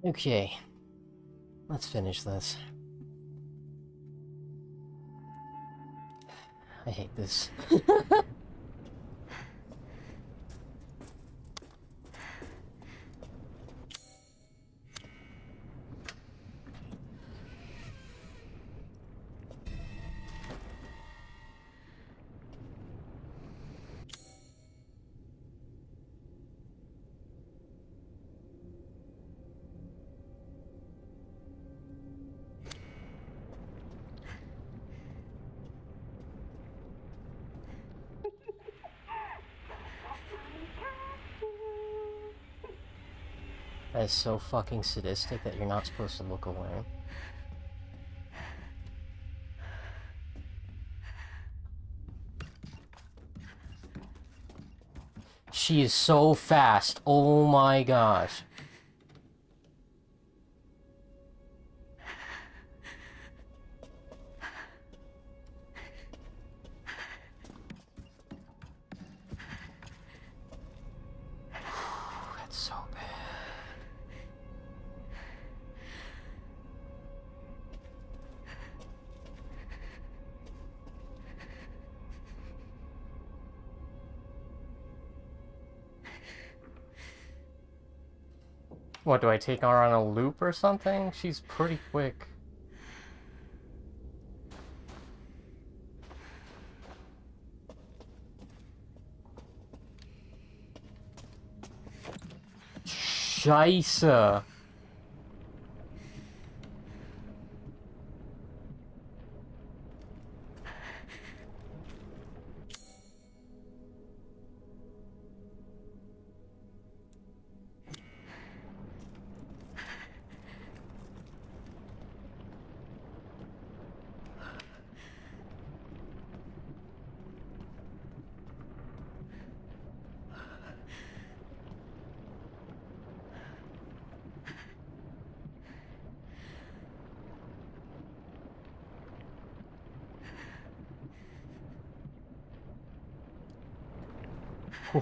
Okay, let's finish this. I hate this. That is so fucking sadistic that you're not supposed to look away. She is so fast. Oh my gosh. That's so bad. What, do I take her on a loop or something? She's pretty quick. Scheisse.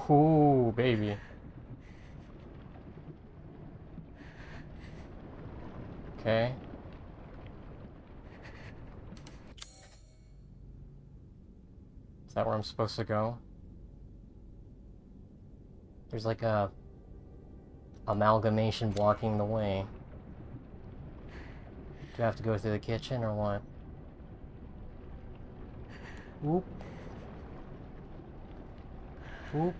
Ooh, baby. Okay. Is that where I'm supposed to go? There's like a amalgamation blocking the way. Do I have to go through the kitchen or what? Whoop. Whoop.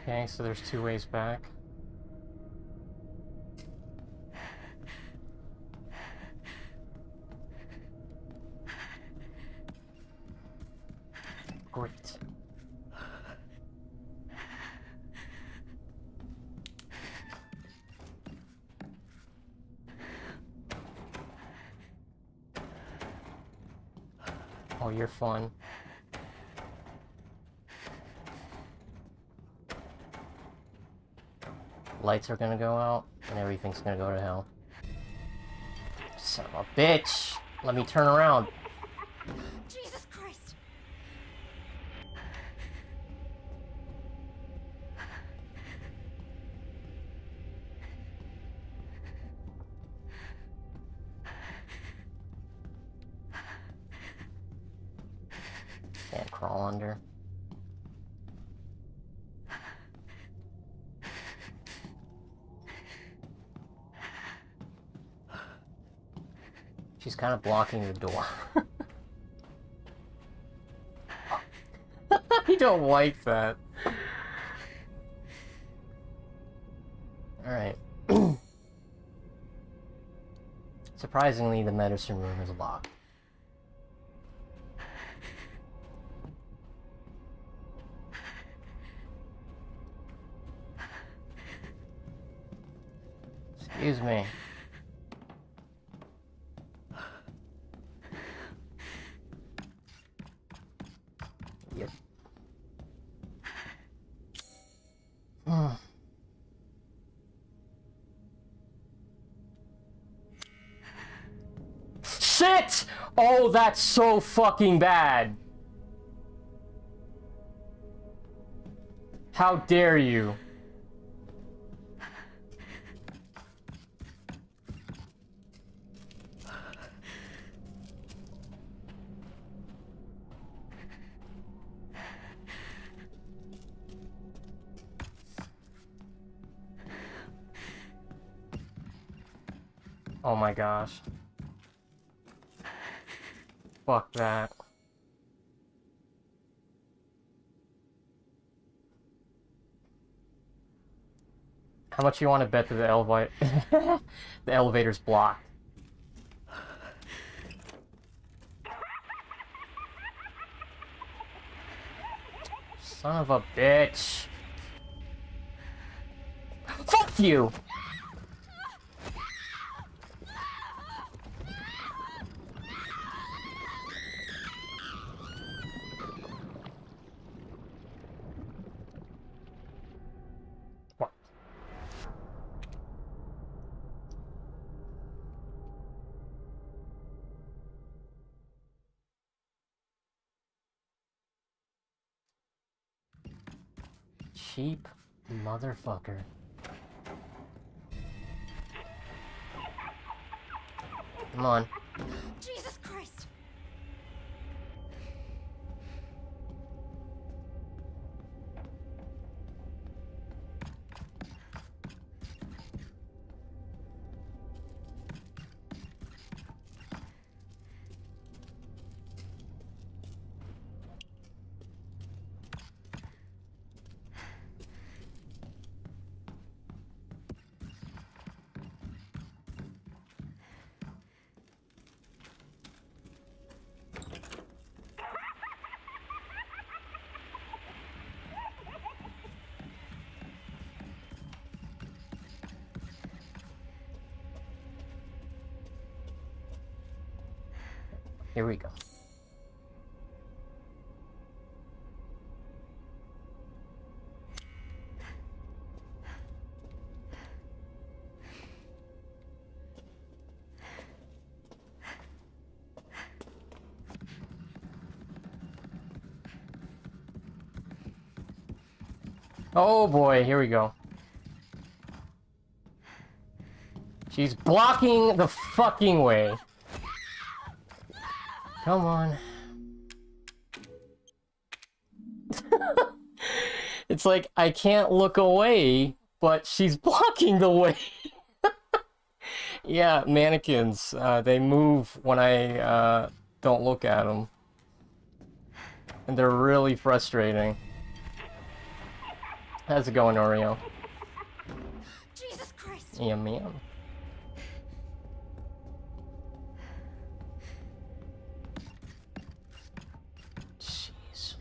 Okay, so there's two ways back. Great. Oh, you're fun. Lights are gonna go out, and everything's gonna go to hell. Son of a bitch! Let me turn around. Jesus Christ! Can't crawl under. She's kind of blocking the door. I don't like that. Alright. Surprisingly, the medicine room is locked. Excuse me. Yep. Shit! Oh, that's so fucking bad. How dare you? Oh my gosh. Fuck that. How much you want to bet that the the elevator's blocked? Son of a bitch. Fuck you! What? Cheap motherfucker. Come on. Jesus Christ! Here we go. Oh boy, here we go. She's blocking the fucking way. Come on. It's like, I can't look away, but she's blocking the way. Yeah, mannequins, they move when I, don't look at them. And they're really frustrating. How's it going, Oreo? Jesus Christ! Yeah, man. Jeez.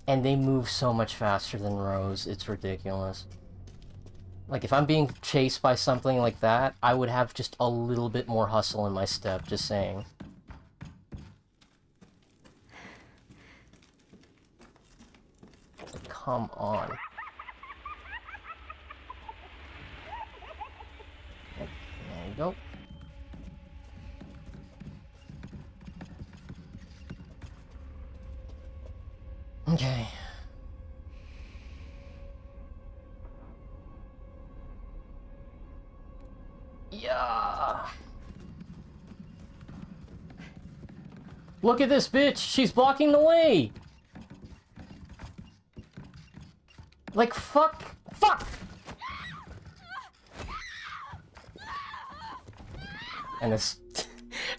And they move so much faster than Rose, it's ridiculous. Like, if I'm being chased by something like that, I would have just a little bit more hustle in my step, just saying. Come on. There you go. Okay. Yeah. Look at this bitch. She's blocking the way. Like, fuck. Fuck. And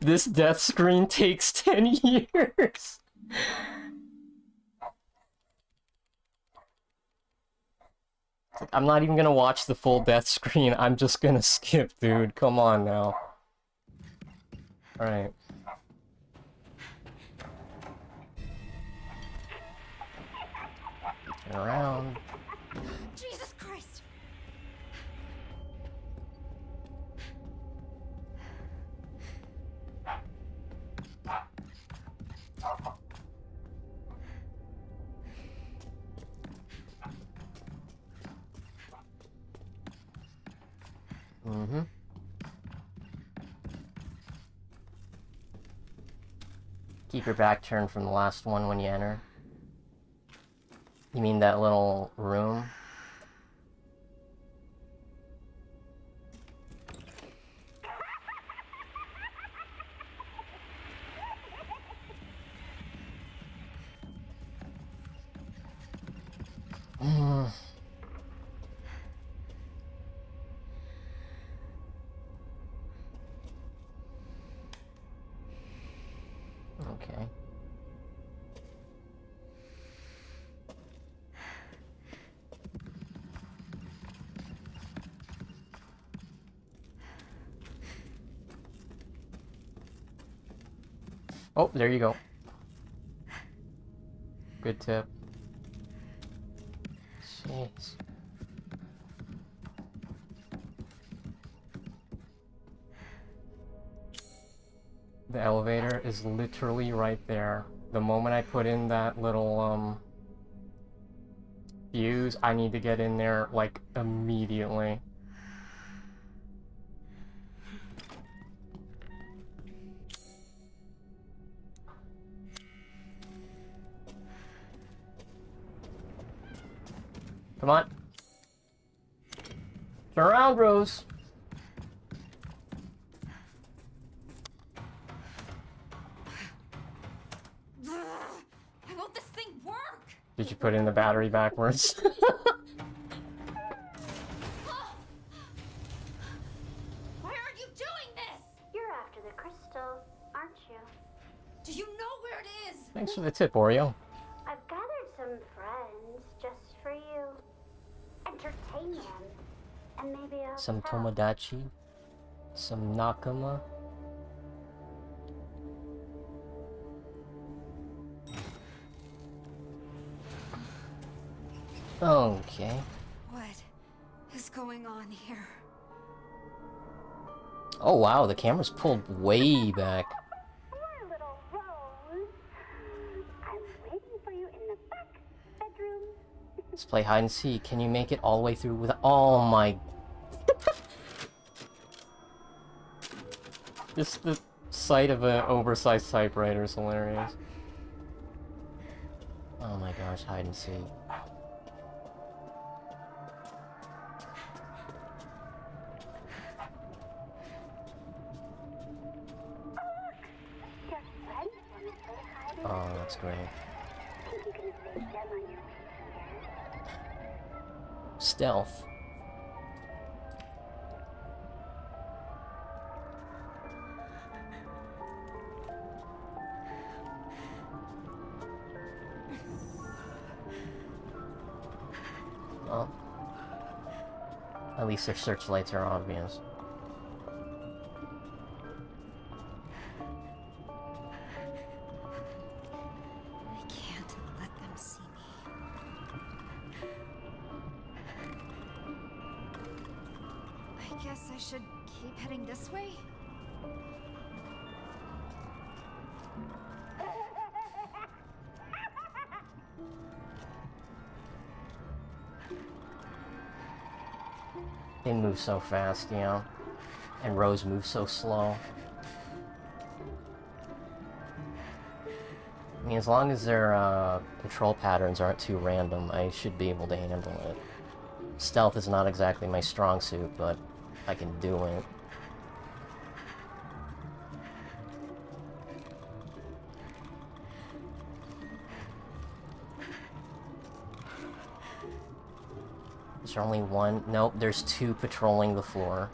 this death screen takes 10 years. I'm not even gonna watch the full death screen. I'm just gonna skip, dude. Come on now. Alright. Turn around. Keep your back turned from the last one when you enter. You mean that little room? Okay. Oh, there you go. Good tip. Jeez. The elevator is literally right there. The moment I put in that little, fuse, I need to get in there, like, immediately. Come on. Turn around, Rose. I want this thing work. Did you put in the battery backwards? Why are you doing this? You're after the crystal, aren't you? Do you know where it is? Thanks for the tip, Oreo. I've gathered some friends just for you. Entertain them, and maybe I'll Some help. Tomodachi. Some Nakama. Okay. What is going on here? Oh wow, the camera's pulled way back. My little Rose. I'm waiting for you in the back bedroom. Let's play hide and seek. Can you make it all the way through with... Oh my... Just the sight of an oversized typewriter is hilarious. Oh my gosh, hide and seek. Your friends want to say hi to Oh, that's great. Think you can face them on your way here? Stealth. Well, at least their searchlights are obvious. I can't let them see me. I guess I should keep heading this way? They move so fast, you know? And Rose moves so slow. I mean, as long as their control patterns aren't too random, I should be able to handle it. Stealth is not exactly my strong suit, but I can do it. Is there only one? Nope, there's two patrolling the floor.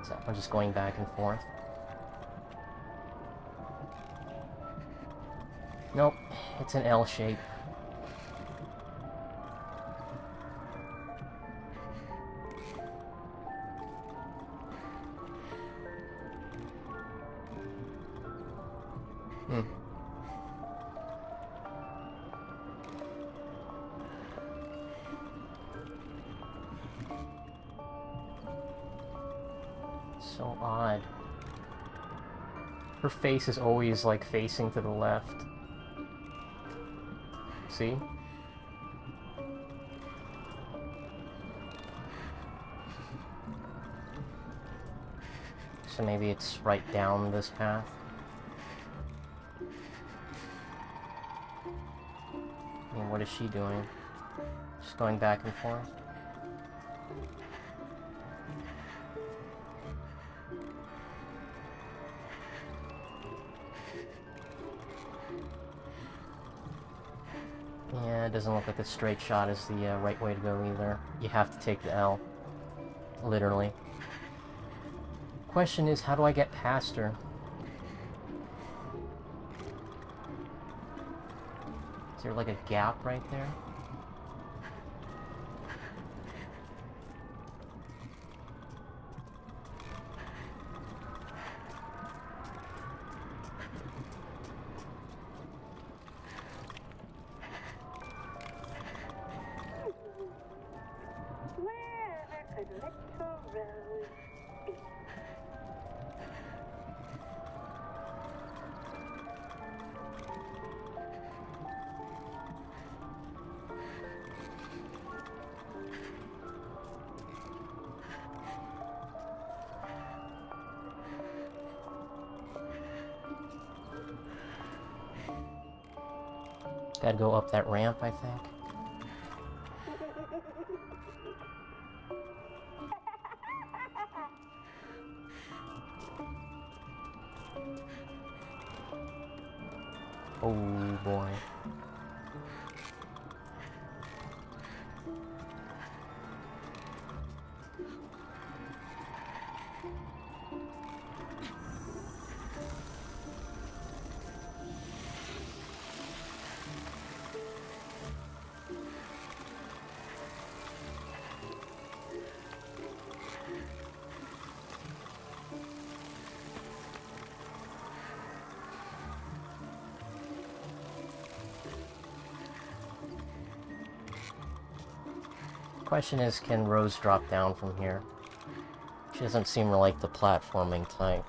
So I'm just going back and forth. Nope, it's an L shape. So odd. Her face is always, like, facing to the left. See? So maybe it's right down this path. I mean, what is she doing? Just going back and forth? Yeah, it doesn't look like a straight shot is the right way to go either. You have to take the L. Literally. Question is, how do I get past her? Is there like a gap right there? Where could little Rose be? Gotta go up that ramp, I think. Oh boy. Question is, can Rose drop down from here? She doesn't seem to like the platforming type.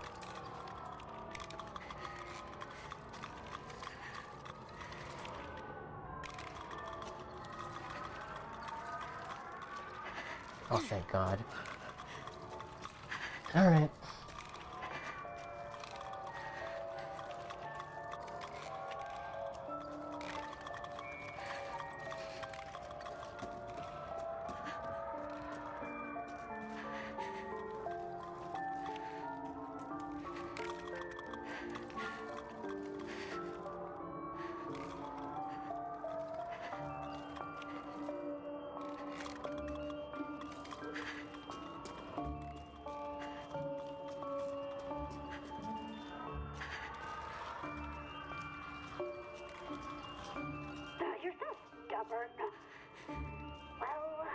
Oh, thank God. Alright. You're so stubborn. Well,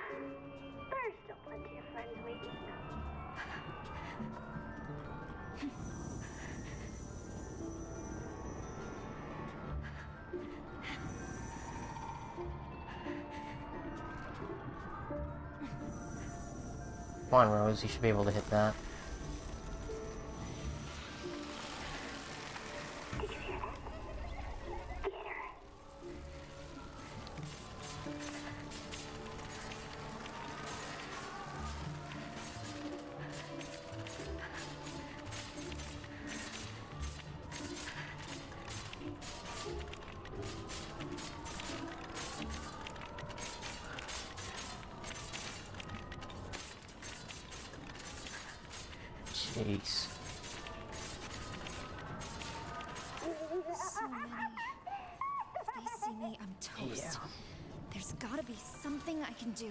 there's still plenty of friends waiting. Come on, Rose, you should be able to hit that. Did you hear that? Get her. Jeez. So many. If they see me, I'm toast. Yeah. There's gotta be something I can do.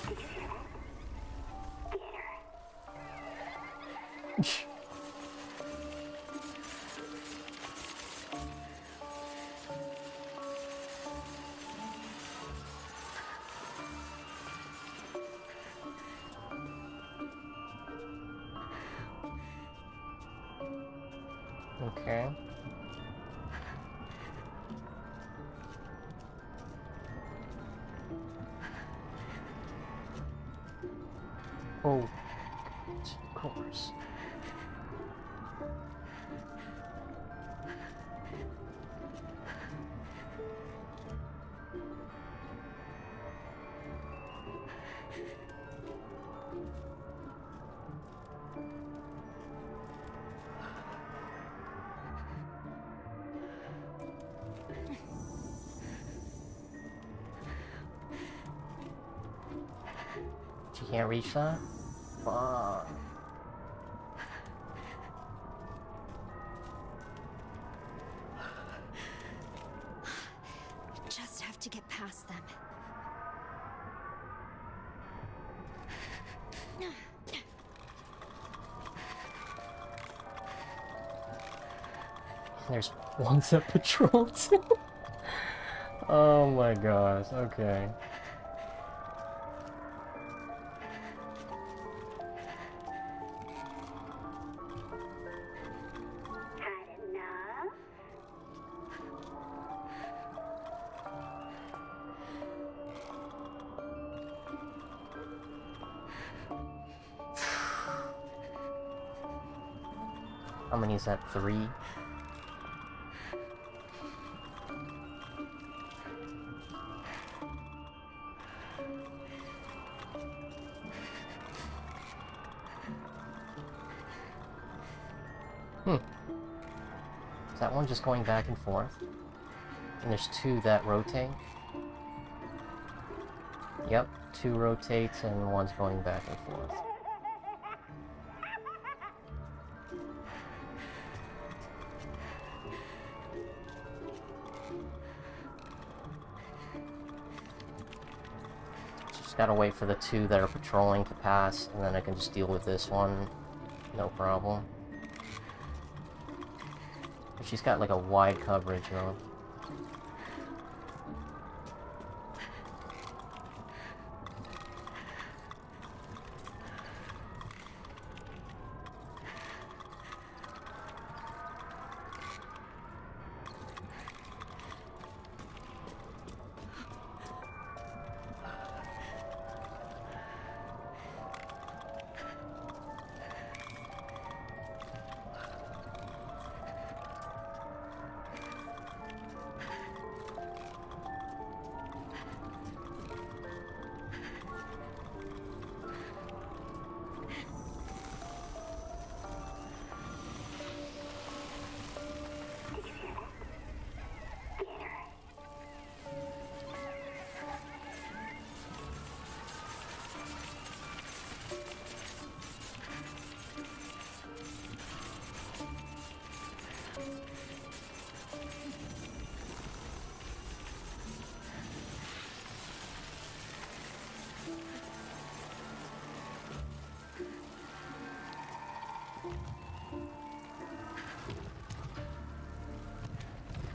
Did you hear that? Get her. Okay. Oh, of course. She can't reach that? Fuck. Just have to get past them. There's ones that patrol too. Oh my gosh, okay. Had enough? How many is that? 3? Is that one just going back and forth? And there's 2 that rotate? Yep, 2 rotates and one's going back and forth. Just gotta wait for the 2 that are patrolling to pass, and then I can just deal with this one. No problem. She's got like a wide coverage though.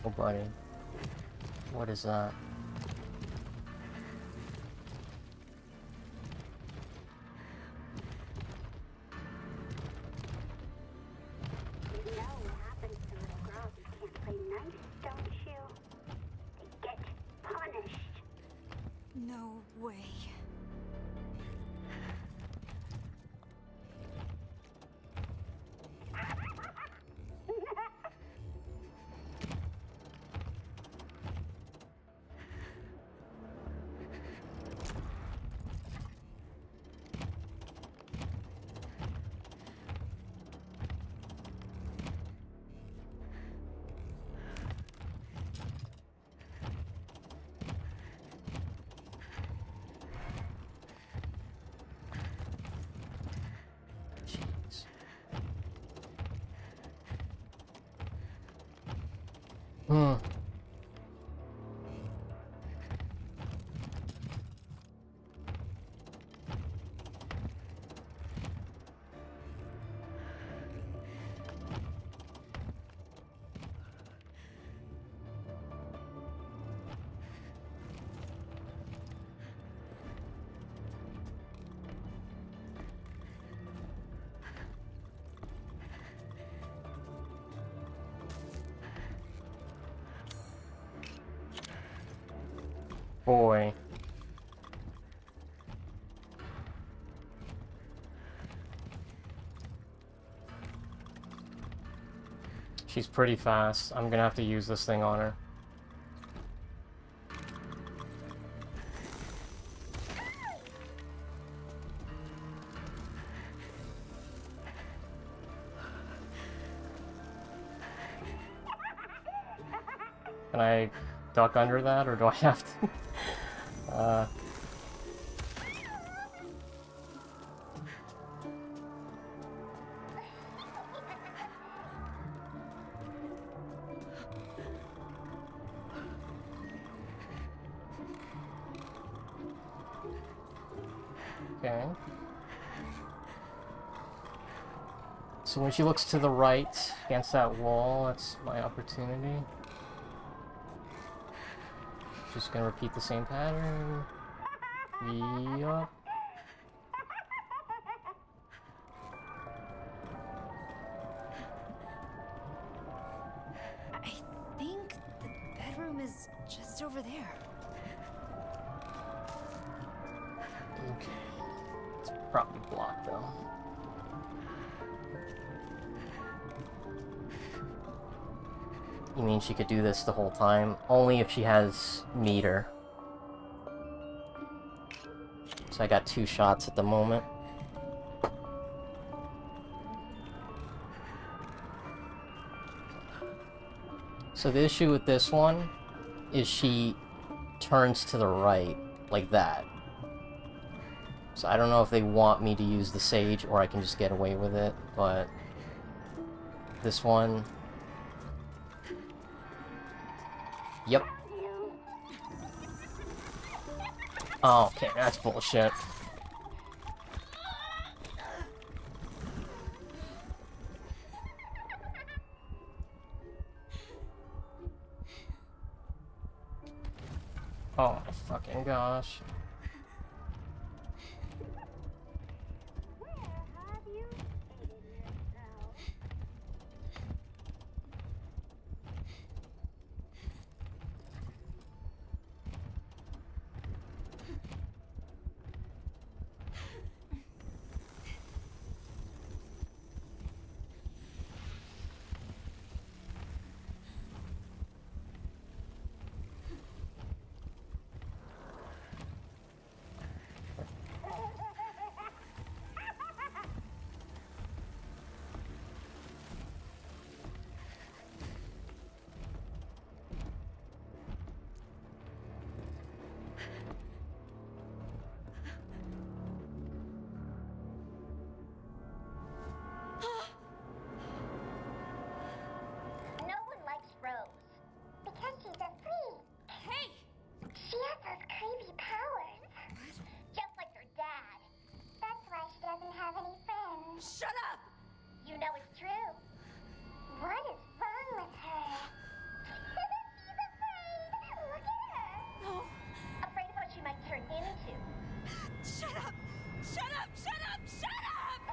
Oh buddy. What is that? You know what happens to little girls who can't play nice, don't you? They get punished. No way. Jeez. Boy. She's pretty fast. I'm gonna have to use this thing on her. Can I duck under that, or do I have to? Okay. So when she looks to the right against that wall, that's my opportunity. Just gonna repeat the same pattern. Yup. I think the bedroom is just over there. Okay. It's probably blocked though. You mean she could do this the whole time? Only if she has meter. So I got 2 shots at the moment. So the issue with this one is she turns to the right, like that. So I don't know if they want me to use the sage or I can just get away with it, but this one... Yep. Oh, okay, that's bullshit. Oh my fucking gosh. Where have you hidden yourself? No one likes Rose because she's a freak. Hey! She has those creepy powers, just like her dad. That's why she doesn't have any friends. Shut up! You know it's true. What is wrong with her? She's afraid. Look at her. No! Afraid of what she might turn into. Shut up! Shut up! Shut up! Shut up!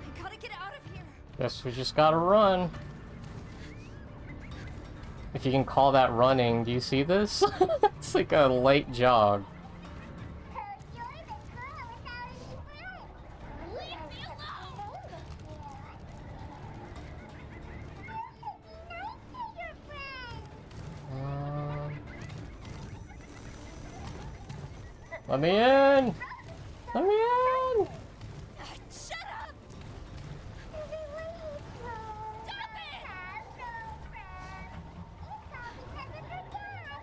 I gotta get out of here. Guess we just gotta run. If you can call that running, do you see this? It's like a light jog. You're the girl without any friends. Leave me alone. You should be nice to your friends. Let me in! Let me in! Shut up! Stop it! Have no friends. It's all because of her dad.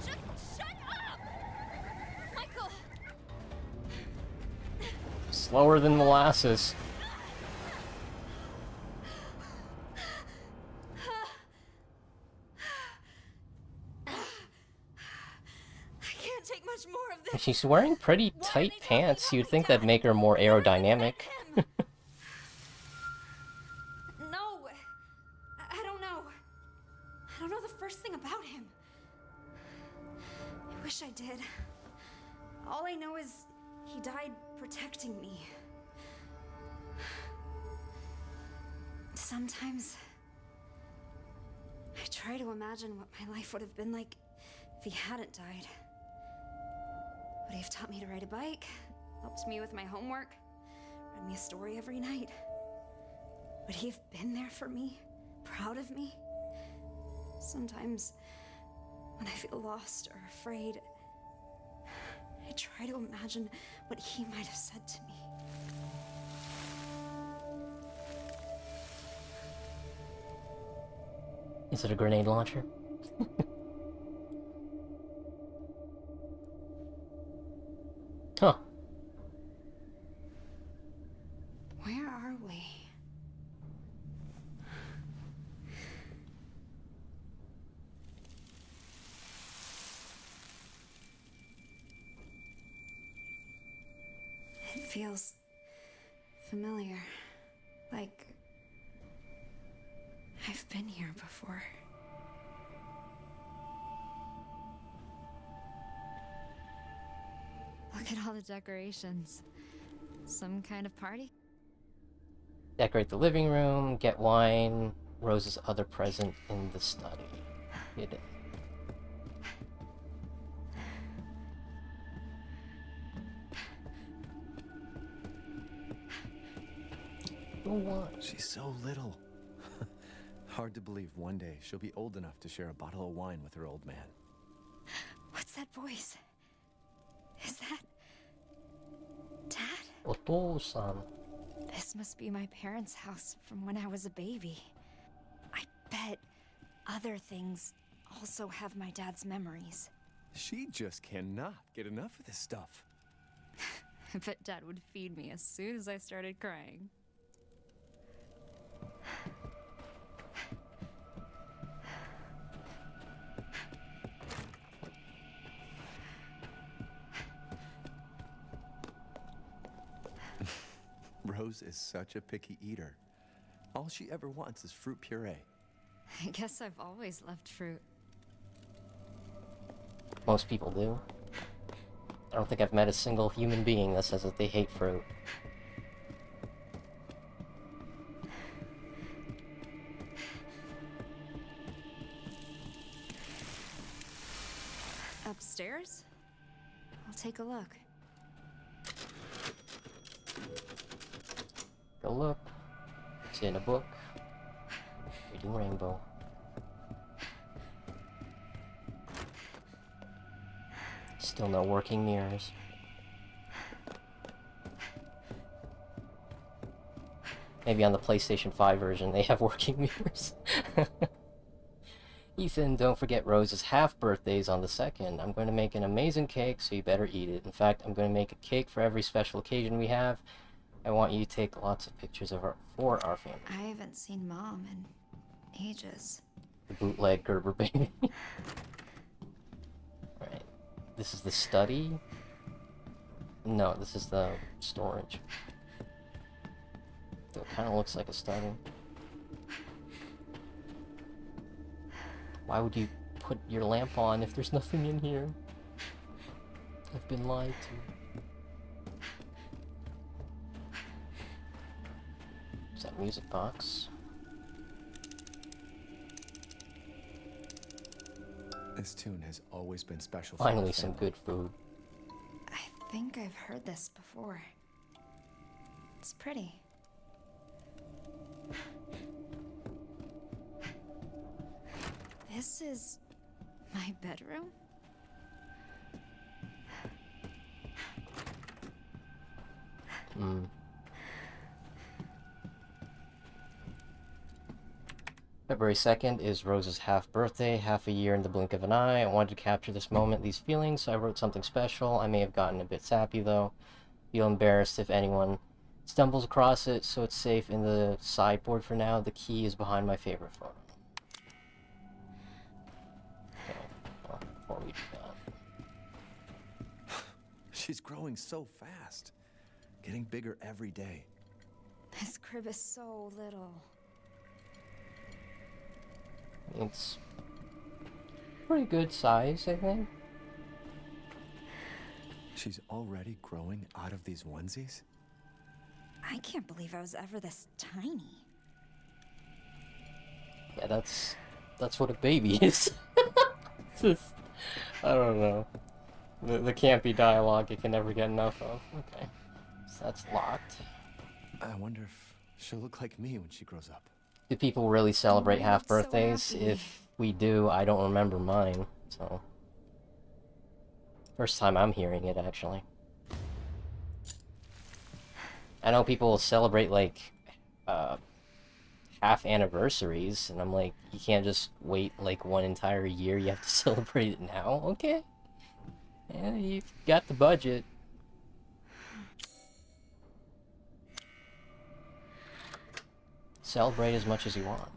Just shut up! Michael! Slower than molasses. I can't take much more of this. She's wearing pretty tight pants. You'd think that'd make her more aerodynamic. No, I don't know. I don't know the first thing about him. I wish I did. All I know is he died protecting me. Sometimes I try to imagine what my life would have been like if he hadn't died. Would he have taught me to ride a bike? Helped me with my homework? Read me a story every night? Would he have been there for me? Proud of me? Sometimes, when I feel lost or afraid, I try to imagine what he might have said to me. Is it a grenade launcher? Huh. Where are we? It feels familiar. Like I've been here before. Look at all the decorations. Some kind of party? Decorate the living room, get wine, Rose's other present in the study. Hidden. Go on. She's so little. Hard to believe one day she'll be old enough to share a bottle of wine with her old man. What's that voice? Is that Dad? Oto-san. This must be my parents' house from when I was a baby. I bet other things also have my dad's memories. She just cannot get enough of this stuff. I bet Dad would feed me as soon as I started crying. Rose is such a picky eater. All she ever wants is fruit puree. I guess I've always loved fruit. Most people do. I don't think I've met a single human being that says that they hate fruit. Upstairs? I'll take a look. Go look. It's in a book. Reading Rainbow. Still no working mirrors. Maybe on the PlayStation 5 version they have working mirrors. Ethan, don't forget Rose's half birthday's on the 2nd. I'm going to make an amazing cake, so you better eat it. In fact, I'm going to make a cake for every special occasion we have. I want you to take lots of pictures of for our family. I haven't seen Mom in ages. The bootleg Gerber baby. Right. This is the study? No, this is the storage. So it kind of looks like a study. Why would you put your lamp on if there's nothing in here? I've been lied to. Is that music box? This tune has always been special for our Finally, some family. good food. I think I've heard this before. It's pretty. This is my bedroom? Hmm. February 2nd is Rose's half birthday, half a year in the blink of an eye. I wanted to capture this moment, these feelings, so I wrote something special. I may have gotten a bit sappy though. Feel embarrassed if anyone stumbles across it, so it's safe in the sideboard for now. The key is behind my favorite photo. Okay, well, before we do that. She's growing so fast. Getting bigger every day. This crib is so little. It's pretty good size, I think. She's already growing out of these onesies? I can't believe I was ever this tiny. Yeah, that's what a baby is. It's just, I don't know. The campy dialogue you can never get enough of. Okay. So that's locked. I wonder if she'll look like me when she grows up. Do people really celebrate I half look so birthdays? happy. If we do, I don't remember mine, so. First time I'm hearing it, actually. I know people celebrate, like, half anniversaries, and I'm like, you can't just wait, like, one entire year, you have to celebrate it now? Okay. Yeah, you've got the budget. Celebrate as much as you want.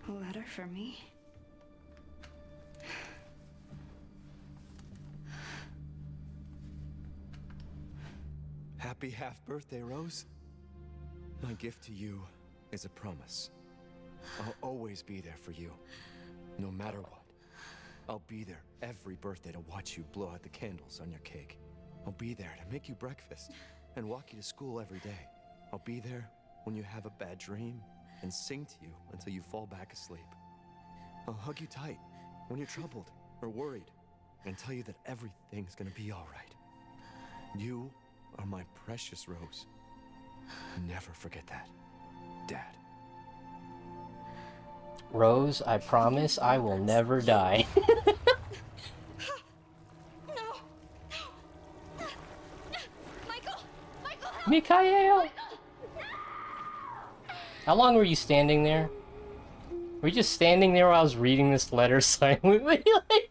A letter for me? Happy half birthday, Rose. My gift to you is a promise. I'll always be there for you, no matter what. I'll be there every birthday to watch you blow out the candles on your cake. I'll be there to make you breakfast and walk you to school every day. I'll be there when you have a bad dream and sing to you until you fall back asleep. I'll hug you tight when you're troubled or worried and tell you that everything's gonna be all right. You are my precious Rose. Never forget that, Dad. Rose, I promise I will never die. No! Michael! Michael, help! Mikhail! How long were you standing there? Were you just standing there while I was reading this letter silently? Like...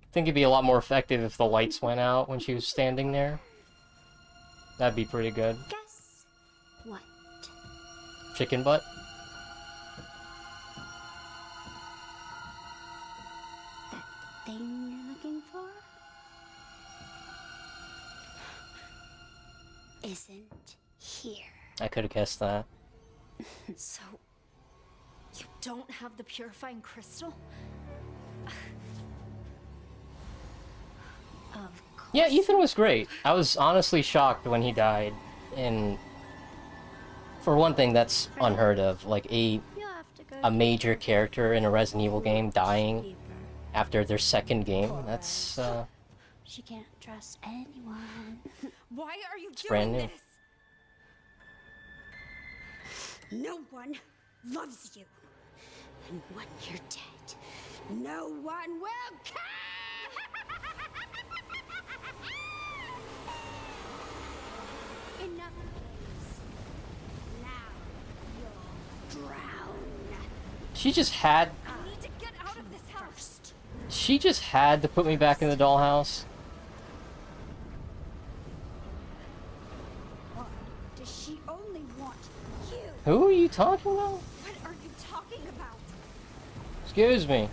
I think it'd be a lot more effective if the lights went out when she was standing there. That'd be pretty good. Guess what? Chicken butt? That thing you're looking for isn't here. I could have guessed that. So, you don't have the purifying crystal? Of course. Yeah, Ethan was great. I was honestly shocked when he died. And for one thing, that's unheard of. Like, You'll have to go a major character in a Resident Evil game dying deeper. after their second game. That's, She can't trust anyone. Why are you brand doing new. this? No one loves you. And when you're dead, no one will care! Enough games. Now you'll drown. she just had... I need to get out of this house. She just had to put me back in the dollhouse. Or does she only want you? Who are you talking about? What are you talking about? Excuse me.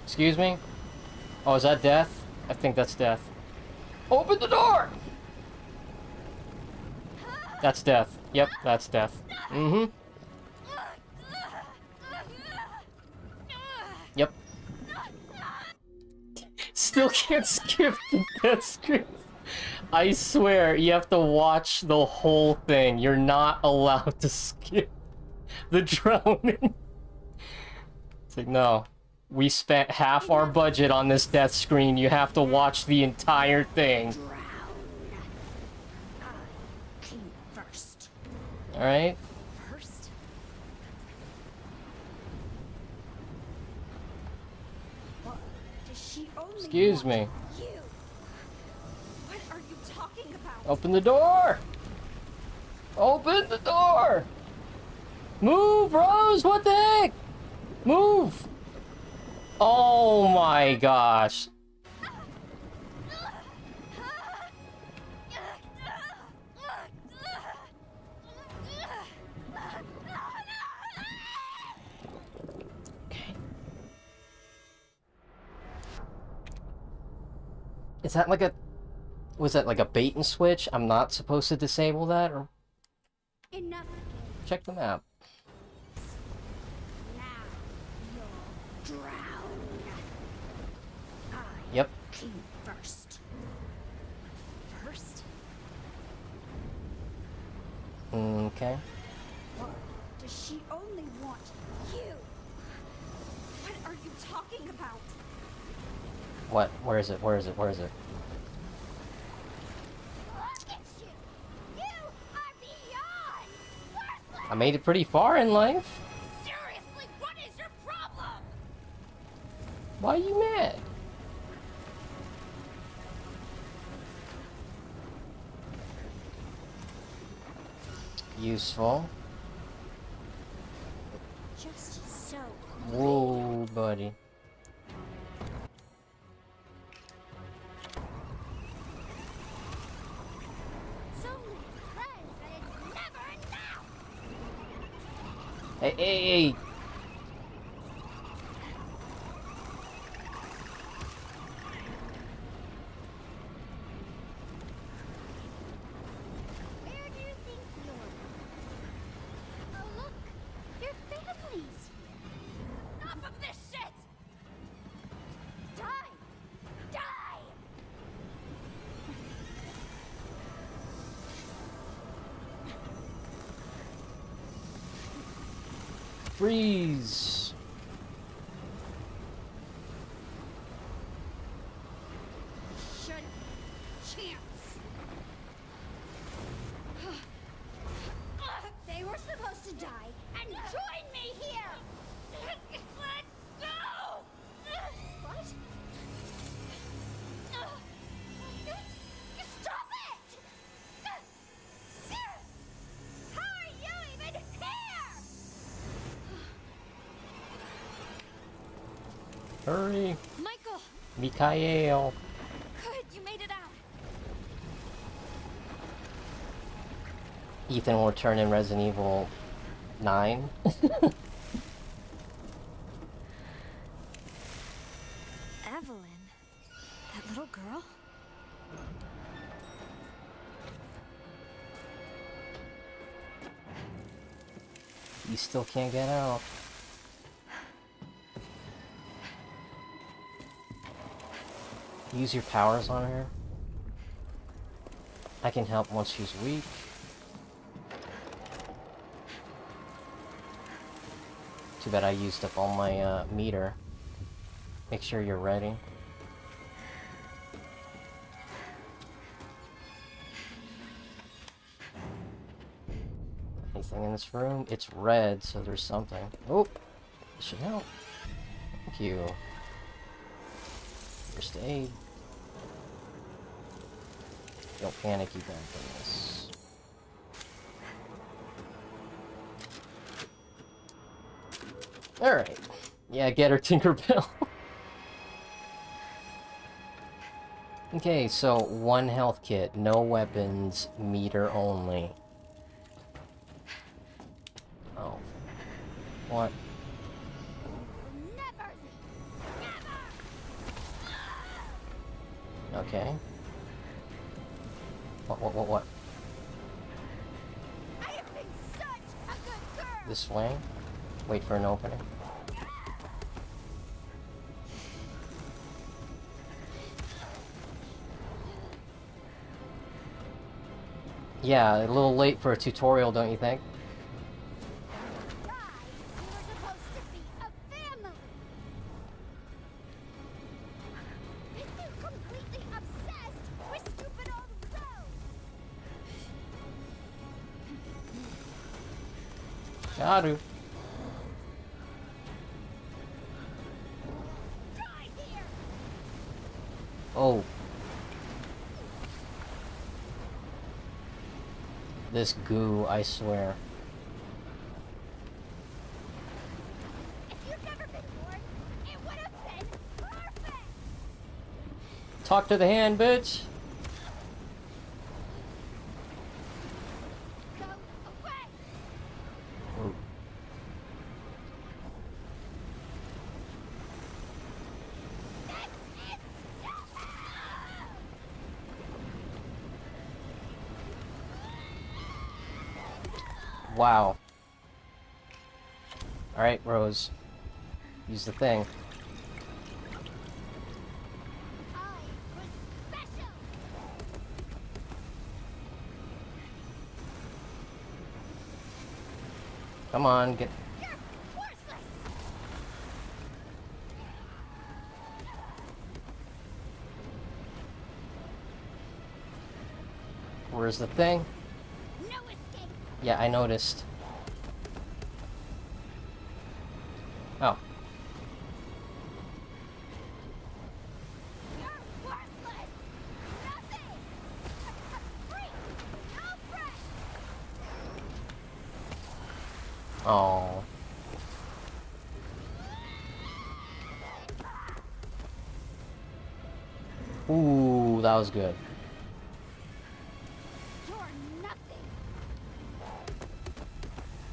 Excuse me? Oh, is that Death? I think that's Death. Open the door! That's Death. Yep, that's Death. Mm-hmm. Yep. Still can't skip the death screen. I swear, you have to watch the whole thing. You're not allowed to skip the drowning. It's like, no. We spent half our budget on this death screen. You have to watch the entire thing. Drown. I came first. Alright? First? Or does she only Excuse want me. you? What are you talking about? Open the door! Open the door! Move, Rose! What the heck? Move! Oh my gosh. Okay. Is that like a... Was that like a bait and switch? I'm not supposed to disable that? Or Enough games. check the map. Now you'll drown. I Yep. came first. First? Okay. Or does she only want you? What are you talking about? What? Where is it? Where is it? Where is it? Look at you! You are beyond worthless! I made it pretty far in life. Seriously, what is your problem? Why are you mad? Useful. Just so. Whoa, buddy. So many friends that it's never enough! Hey, hey, hey! Where do you think you're? Oh, look! Your family's here! Enough of this shit! Die! Die! Freeze! Shouldn't chance. They were supposed to die and join me here. Let's go. What? Stop it! How are you even here? Hurry! Michael! Mikhail! Good, you made it out. Ethan will return in Resident Evil 9. Evelyn? That little girl? You still can't get out. Use your powers on her. I can help once she's weak. Too bad I used up all my meter. Make sure you're ready. Anything in this room? It's red, so there's something. Oh! This should help. Thank you. First aid. Don't panic, you got this. Alright. Yeah, get her, Tinkerbell. Okay, so one health kit, no weapons, meter only. Oh. What? Never, never. Okay. What? I have been such a good girl. This way? Wait for an opening. Yeah, a little late for a tutorial, don't you think? Guys, we were supposed to be a family. And you're completely obsessed with stupid old Rose. Garu. Die here. Oh. This goo, I swear. If you'd never been born, it would have been perfect. Talk to the hand, bitch! Go away. Ooh. Wow. Alright, Rose. Use the thing. I Come on, get... Where's the thing? No escape. Yeah, I noticed. Oh. You're worthless. Nothing. Free. No friend. Oh. Ooh, that was good. You're nothing.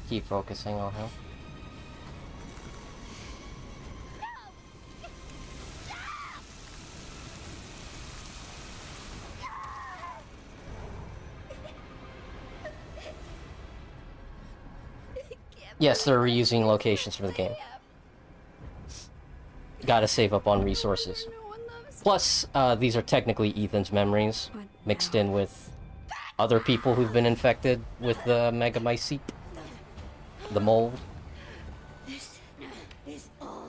Keep focusing on him. Yes, they're reusing locations for the game. Gotta save up on resources. No one loves Plus, these are technically Ethan's memories, What mixed now? in with other people who've been infected with the Megamycete. The mold. This is all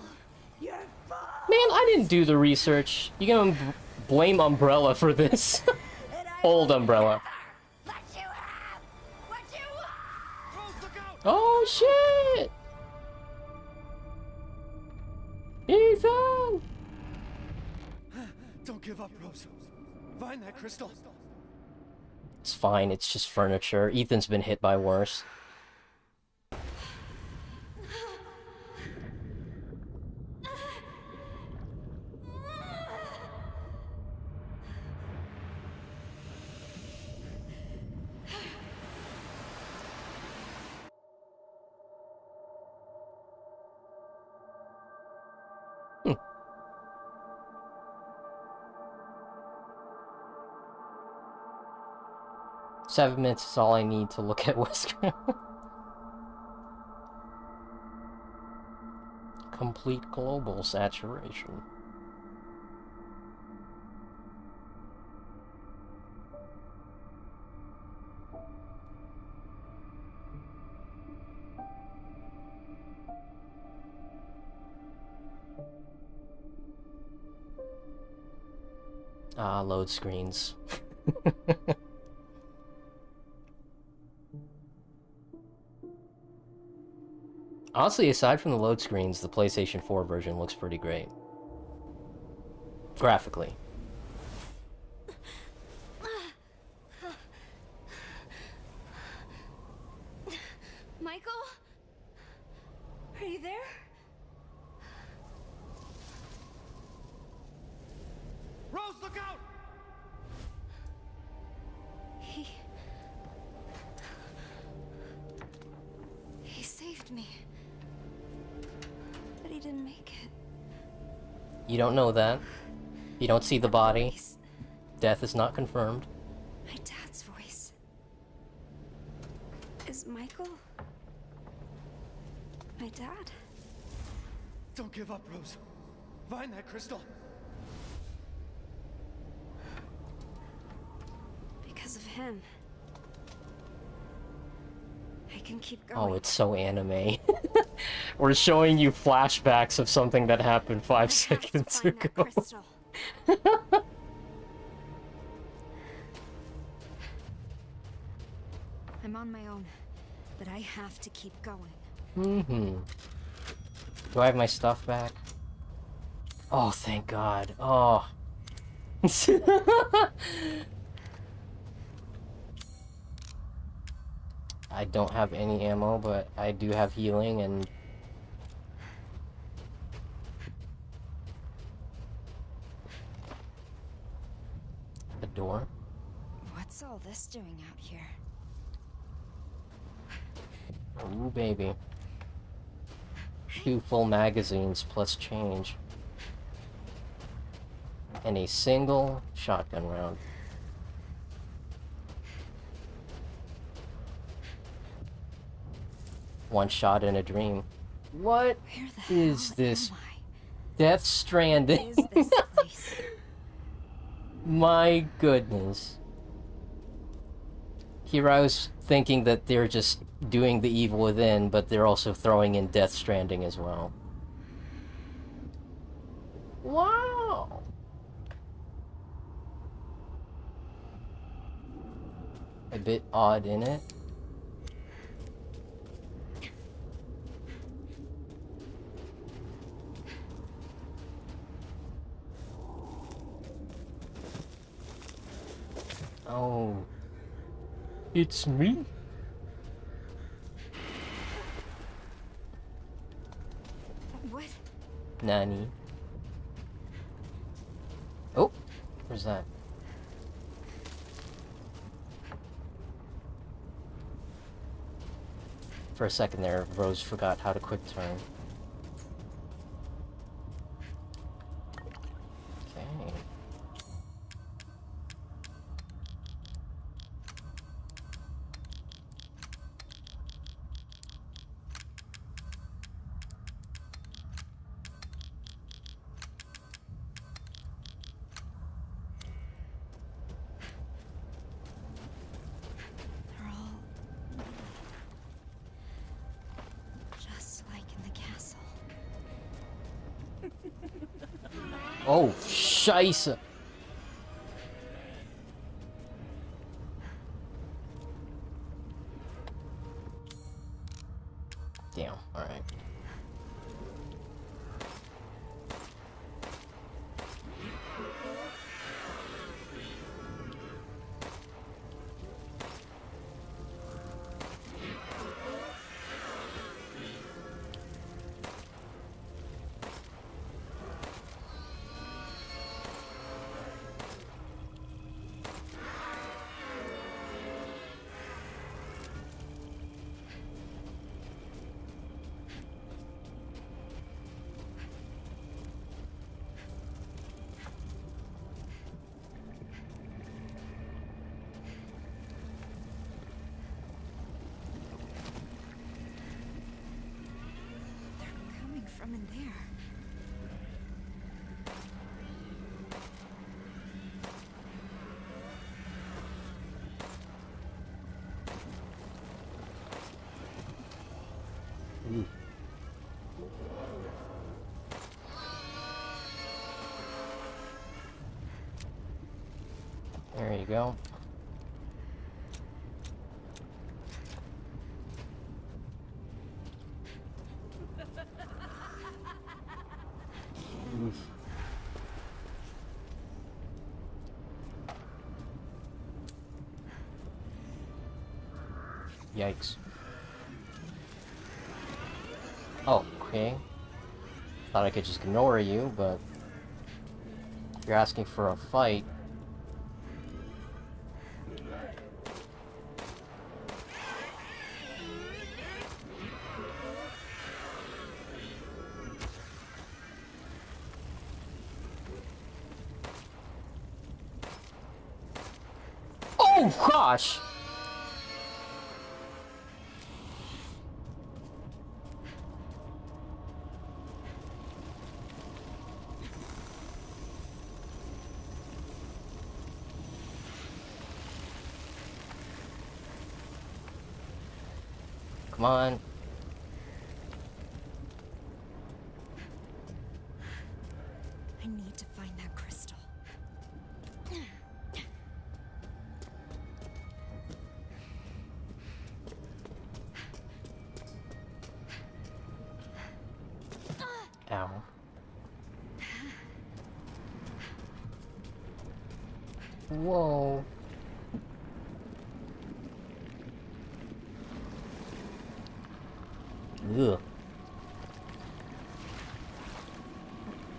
your fault. Man, I didn't do the research. You can blame Umbrella for this. And I Old will Umbrella. never let you have what you want. Rose, look out! Oh shit! Ethan! Don't give up, Rose. Find that crystal. It's fine, it's just furniture. Ethan's been hit by worse. Hmm. Seven minutes is all I need to look at Wesker. Complete global saturation. Ah, load screens. Honestly, aside from the load screens, the PlayStation 4 version looks pretty great. Graphically. Michael? Are you there? Rose, look out! He saved me. But he didn't make it. You don't know that. You don't see the body. Voice. Death is not confirmed. My dad's voice. Is Michael my dad? Don't give up, Rose. Find that crystal. Because of him. I can keep going. Oh, it's so anime. We're showing you flashbacks of something that happened I 5 have to seconds find that ago. crystal. I'm on my own, but I have to keep going. Mm-hmm. Do I have my stuff back? Oh, thank God. Oh. I don't have any ammo, but I do have healing and... a door? What's all this doing out here? Ooh, baby. 2 full magazines plus change. And a single shotgun round. One shot in a dream. What Where the is hell this? am I? Death Stranding. What is this place? My goodness. Here I was thinking that they're just doing the evil within, but they're also throwing in Death Stranding as well. Wow! A bit odd in it. Oh. It's me? What? Nani? Oh, where's that? For a second there, Rose forgot how to quick turn. Okay. They're all just like in the castle. Oh, scheisse! Damn, alright. They're coming from in there. Ooh. There you go. Oof. Yikes. Oh, okay. Thought I could just ignore you, but if you're asking for a fight. Oh gosh! Come on. I need to find that crystal. Ow. Whoa. Ugh.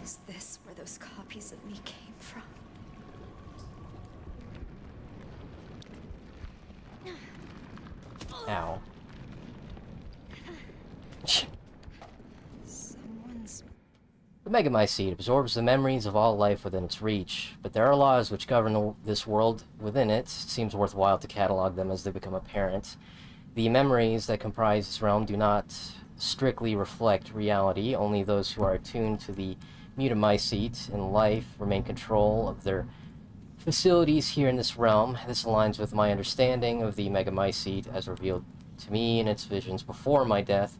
Is this where those copies of me came from? Ow. Someone's... The Megamycete seed absorbs the memories of all life within its reach, but there are laws which govern this world within it. It seems worthwhile to catalog them as they become apparent. The memories that comprise this realm do not strictly reflect reality. Only those who are attuned to the Megamycete in life remain control of their facilities here in this realm. This aligns with my understanding of the Megamycete as revealed to me in its visions before my death.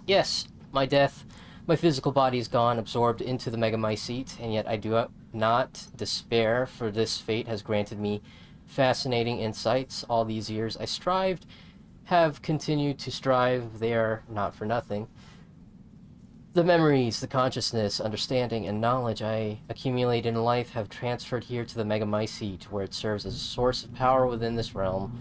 Yes, my death. My physical body is gone, absorbed into the Megamycete, and yet I do not despair, for this fate has granted me fascinating insights. All these years I strived, have continued to strive. They are not for nothing. The memories, the consciousness, understanding, and knowledge I accumulate in life have transferred here to the Megamycete, where it serves as a source of power within this realm.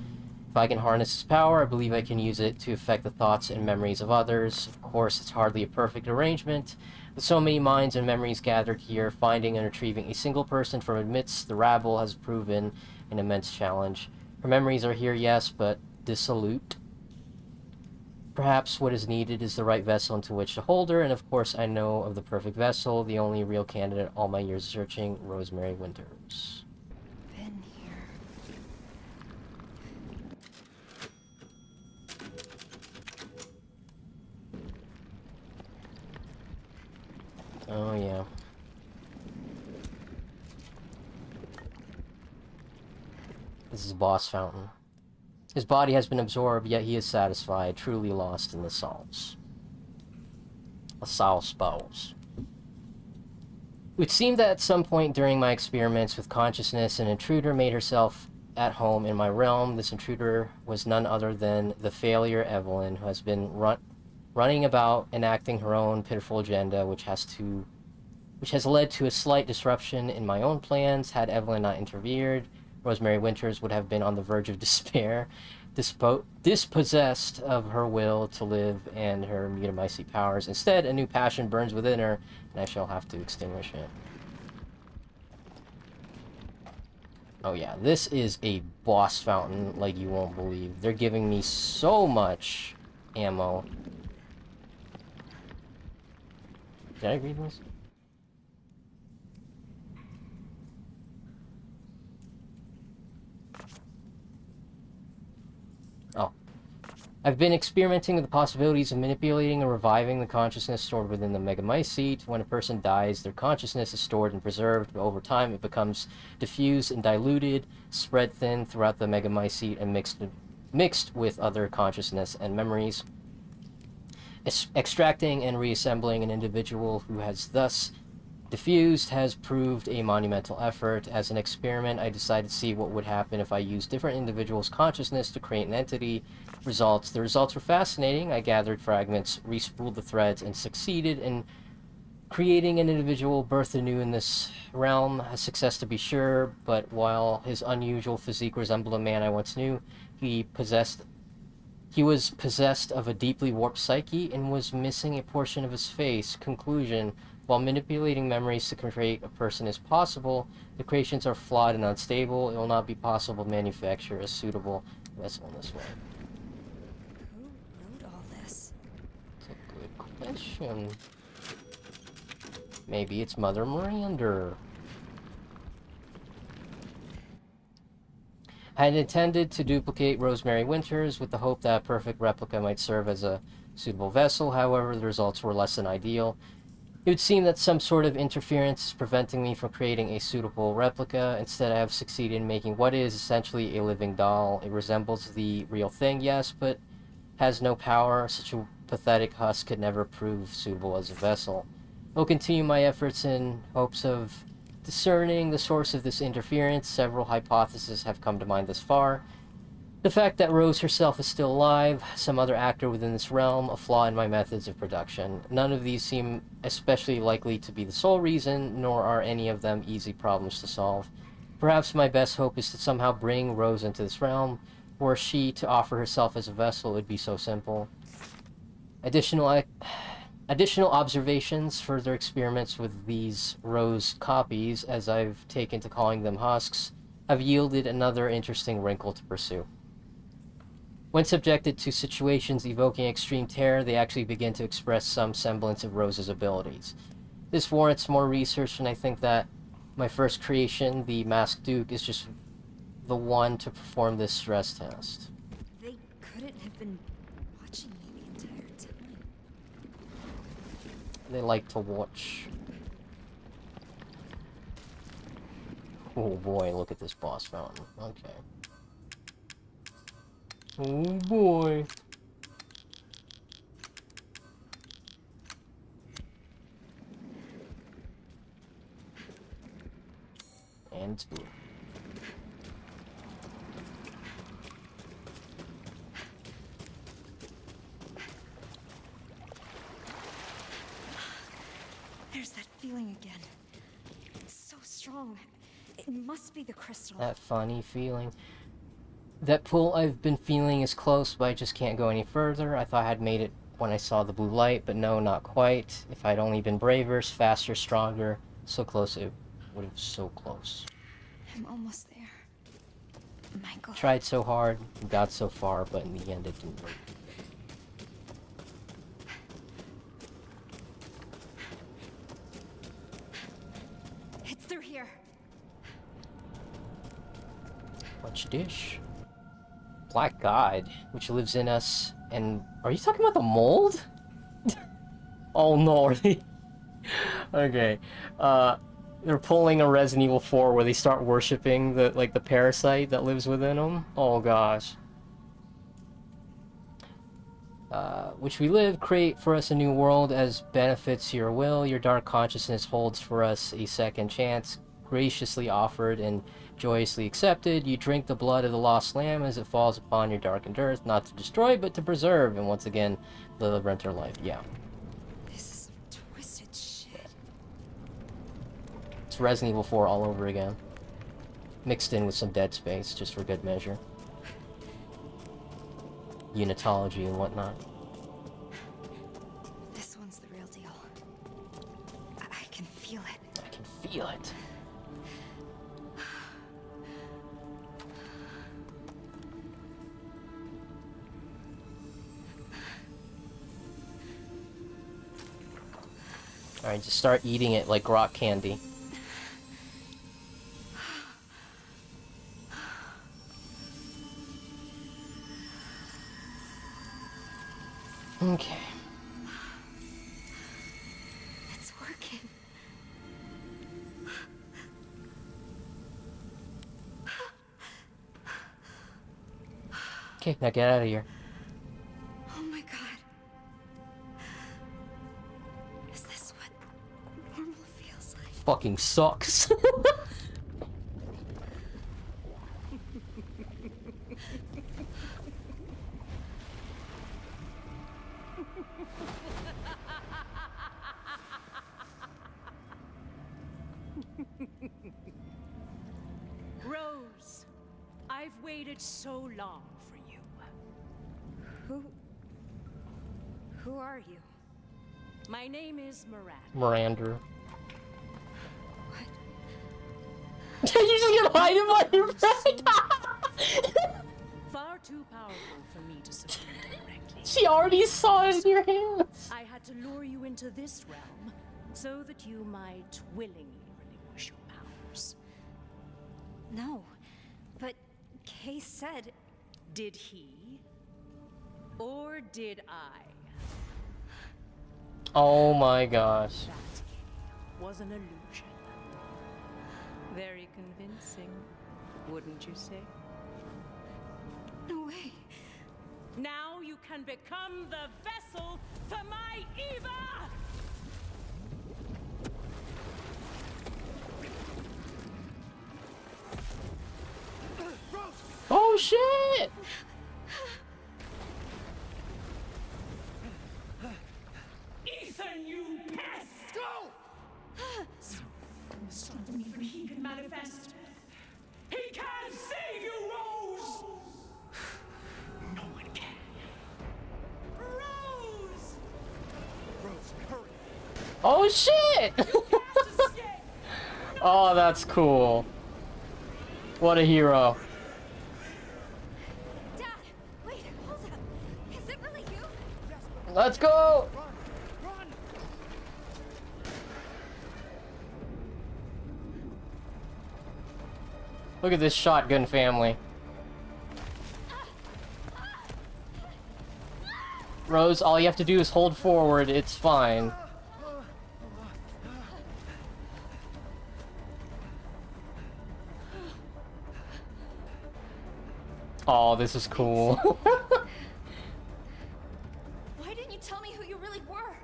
If I can harness its power, I believe I can use it to affect the thoughts and memories of others. Of course, it's hardly a perfect arrangement. With so many minds and memories gathered here, finding and retrieving a single person from amidst the rabble has proven an immense challenge. Her memories are here, yes, but dissolute. Perhaps what is needed is the right vessel into which to hold her, and of course I know of the perfect vessel, the only real candidate all my years searching, Rosemary Winters. Been here. Oh yeah. This is Boss Fountain. His body has been absorbed, yet he is satisfied, truly lost in the souls. The soul spells. It would seem that at some point during my experiments with consciousness, an intruder made herself at home in my realm. This intruder was none other than the failure Evelyn, who has been running about enacting her own pitiful agenda, which has led to a slight disruption in my own plans. Had Evelyn not interfered, Rosemary Winters would have been on the verge of despair, dispossessed of her will to live and her Megamycete powers. Instead, a new passion burns within her, and I shall have to extinguish it. Oh yeah, this is a boss fountain like you won't believe. They're giving me so much ammo. Did I read this? Oh. I've been experimenting with the possibilities of manipulating and reviving the consciousness stored within the Megamycete. When a person dies, their consciousness is stored and preserved, but over time it becomes diffused and diluted, spread thin throughout the Megamycete, and mixed with other consciousness and memories. Extracting and reassembling an individual who has thus diffused has proved a monumental effort. As an experiment, I decided to see what would happen if I used different individuals' consciousness to create an entity. The results were fascinating. I gathered fragments, respooled the threads, and succeeded in creating an individual birthed anew in this realm. A success to be sure, but while his unusual physique resembled a man I once knew, he was possessed of a deeply warped psyche and was missing a portion of his face. Conclusion: while manipulating memories to create a person is possible, the creations are flawed and unstable. It will not be possible to manufacture a suitable vessel in this way. Who wrote all this? That's a good question. Maybe it's Mother Miranda. I had intended to duplicate Rosemary Winters with the hope that a perfect replica might serve as a suitable vessel. However, the results were less than ideal. It would seem that some sort of interference is preventing me from creating a suitable replica. Instead, I have succeeded in making what is essentially a living doll. It resembles the real thing, yes, but has no power. Such a pathetic husk could never prove suitable as a vessel. I will continue my efforts in hopes of discerning the source of this interference. Several hypotheses have come to mind thus far. The fact that Rose herself is still alive, some other actor within this realm, a flaw in my methods of production. None of these seem especially likely to be the sole reason, nor are any of them easy problems to solve. Perhaps my best hope is to somehow bring Rose into this realm. Were she to offer herself as a vessel, it would be so simple. Additional observations, further experiments with these Rose copies, as I've taken to calling them husks, have yielded another interesting wrinkle to pursue. When subjected to situations evoking extreme terror, they actually begin to express some semblance of Rose's abilities. This warrants more research, and I think that my first creation, the Masked Duke, is just the one to perform this stress test. They couldn't have been watching me the entire time. They like to watch. Oh boy, look at this boss fountain. Okay. Oh boy. And it's blue. There's that feeling again. It's so strong. It must be the crystal. That funny feeling. That pull I've been feeling is close, but I just can't go any further. I thought I had made it when I saw the blue light, but no, not quite. If I'd only been braver, faster, stronger, so close it would have so close. I'm almost there. Michael. Tried so hard, got so far, but in the end it didn't work. It's through here. Much dish. Black God, which lives in us, and... Are you talking about the mold? Oh no, are they... Okay, they're pulling a Resident Evil 4 where they start worshipping the, like, the parasite that lives within them. Oh gosh. Which we live, create for us a new world as benefits your will. Your dark consciousness holds for us a second chance, graciously offered and joyously accepted. You drink the blood of the lost lamb as it falls upon your darkened earth, not to destroy, but to preserve, and once again, live renter life. Yeah. This is some twisted shit. It's Resident Evil 4 all over again. Mixed in with some Dead Space, just for good measure. Unitology and whatnot. This one's the real deal. I can feel it. I can feel it. Alright, just start eating it like rock candy. Okay. It's working. Okay, now get out of here. Oh my god. Is this what normal feels like? Fucking sucks. Rose, I've waited so long for you. Who are you? My name is Miranda. Miranda. What? You're just gonna hide him on your back? Far too powerful for me to subdue directly. She already saw it in your hands. I had to lure you into this realm so that you might willingly relinquish your powers. No. But Kay said... Did he? Or did I? Oh my gosh. That was an illusion. Very convincing, wouldn't you say? No way. Now you can become the vessel for my Eva! Oh shit! Ethan, you pest! Go! Stop me, for he can manifest. He can save you, Rose! No one can. Rose! Rose, hurry! Oh shit! Oh, that's cool. What a hero. Dad! Wait, hold up. Is it really you? Let's go! Run! Look at this shotgun family. Rose, all you have to do is hold forward, it's fine. Oh, this is cool. Why didn't you tell me who you really were?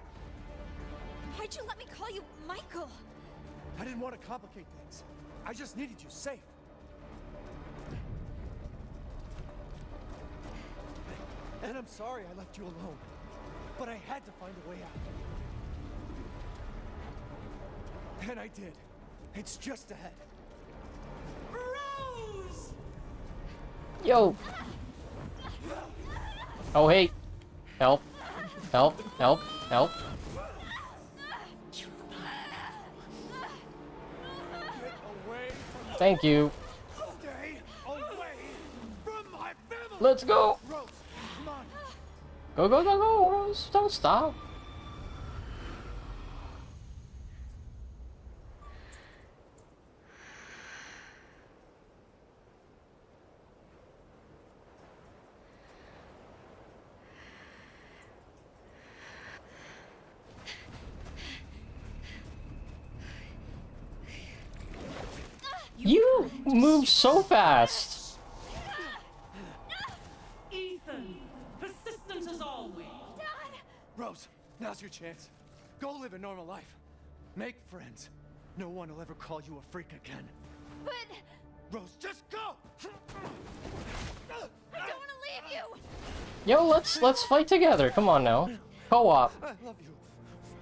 Why'd you let me call you Michael? I didn't want to complicate things. I just needed you safe. And I'm sorry I left you alone. But I had to find a way out. And I did. It's just ahead. Rose! Yo. Oh, hey. Help. Help. Help. Help. Get away from Thank you. Stay away from my family! Let's go. Rose, come on. Go, go, go, go, Rose. Don't stop. You move so fast. Ethan, persistent as always. Rose, now's your chance. Go live a normal life. Make friends. No one will ever call you a freak again. But Rose, just go! I don't want to leave you. Yo, let's fight together. Come on now. Co-op. I love you,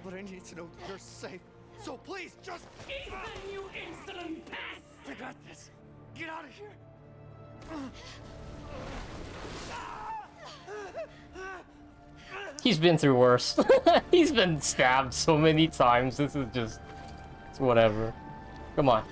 but I need to know that you're safe. So please, just... Ethan, you insolent pest! I got this. Get out of here. He's been through worse. He's been stabbed so many times. This is just... It's whatever. Come on.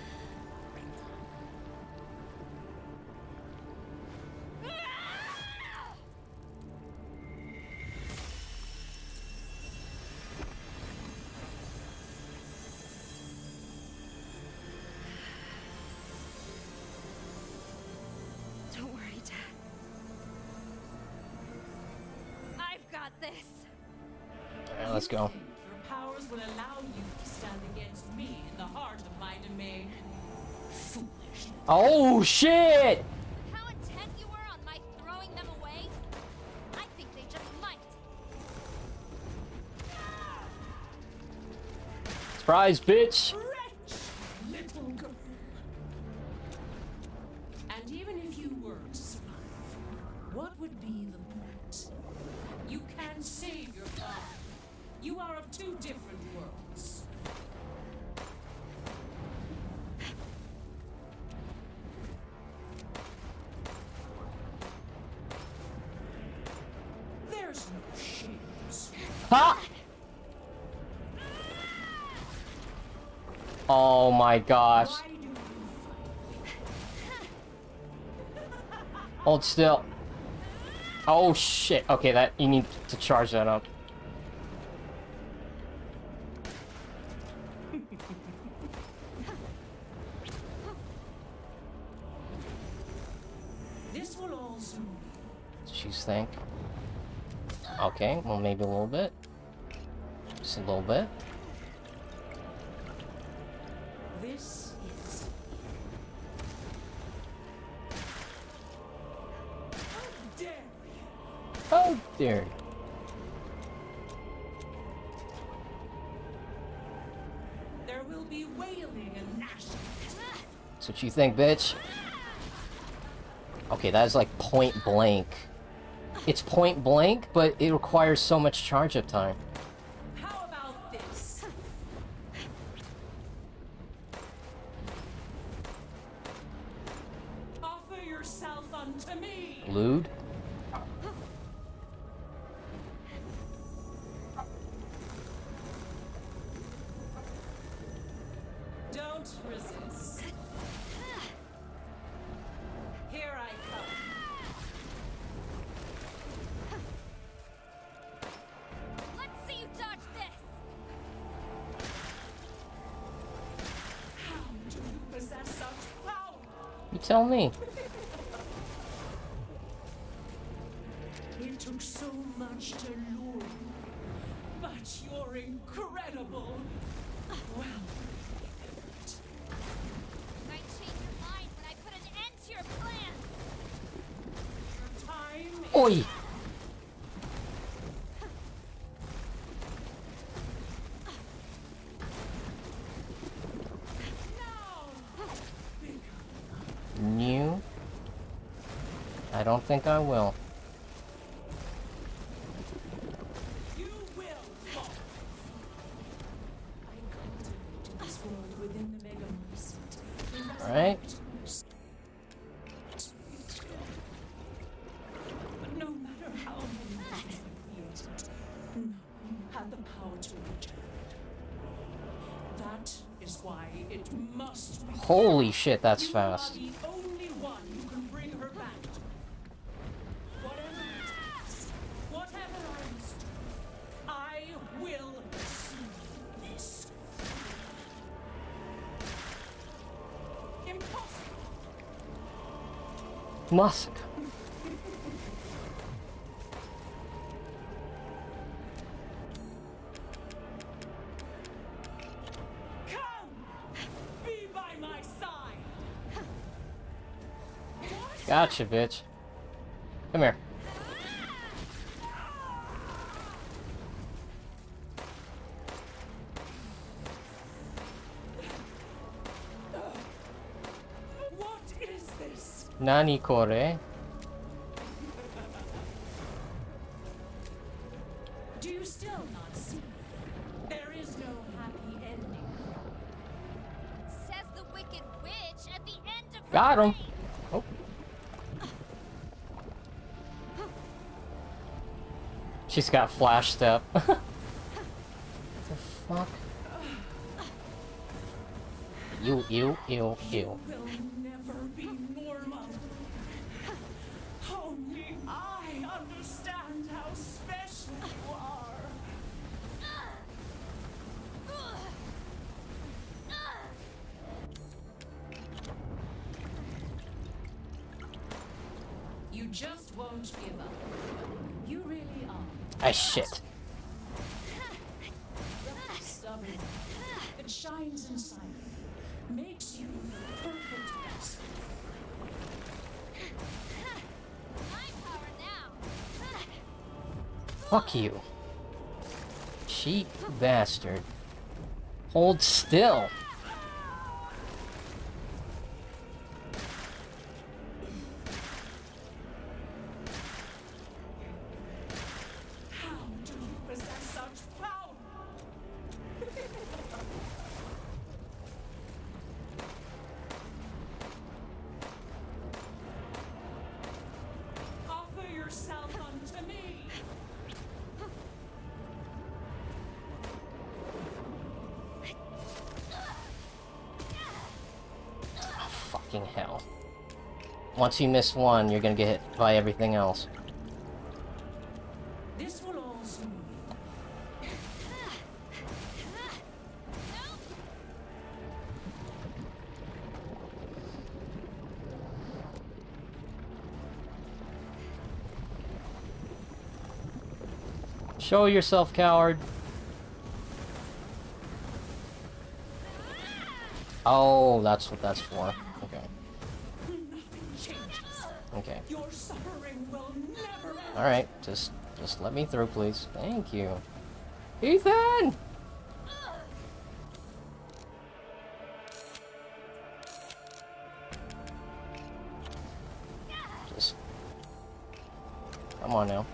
Don't worry, Dad. I've got this. Alright, let's go. Your powers will allow you to stand against me in the heart of my domain. Foolish. Oh, shit! How intent you were on my throwing them away? I think they just might. Surprise, bitch! Wretch, little girl. And even if you were to survive, what would be the point? You can save your father. You are of two different worlds. There's no shame. Ha! Oh my gosh. Why do you fight? Hold still. Oh shit. Okay, that you need to charge that up. This will also She's think. Okay, well maybe a little bit. Just a little bit. this is how dare you. Oh dear. There will be wailing and gnashing. That's what you think, bitch. Okay, that is like point blank. It's point blank, but it requires so much charge up time. How about this? Offer yourself unto me. Lewd. Don't resist. Here I come. Let's see you dodge this. How do you possess such power? You tell me. It took so much to lure you, but you're incredible. Well, You might change your mind when I put an end to your plans. Oi! New? I don't think I will. You will fall. I cultivated this world within the Megaverse. Alright. But no matter how many things I created, none had the power to return. That is why it must be. Holy shit, that's You fast. are the only one who can bring her back. Whatever it takes, whatever I must do, I will see this. Impossible. Musk. Come, be by my side. Gotcha, bitch. Come here. What is this? Nani kore? Do you still not see? There is no happy ending. Says the Wicked Witch at the end of her Got him. reign. Oh. She's got flash step. What the fuck? You. Will never be normal. Only I understand how special you are. You just won't give up. You really are. Ah, shit. The stubborn that shines inside you makes you the perfect vessel. My power now. Fuck you. Cheap bastard. Hold still. How do you possess such power? Offer yourself unto me. Fucking hell. Once you miss one, you're gonna get hit by everything else. This will all soon be. Show yourself, coward. Oh, that's what that's for. Okay. Nothing changes. Okay. Your suffering will never end. Alright, just let me through, please. Thank you. Ethan! Just... Come on now.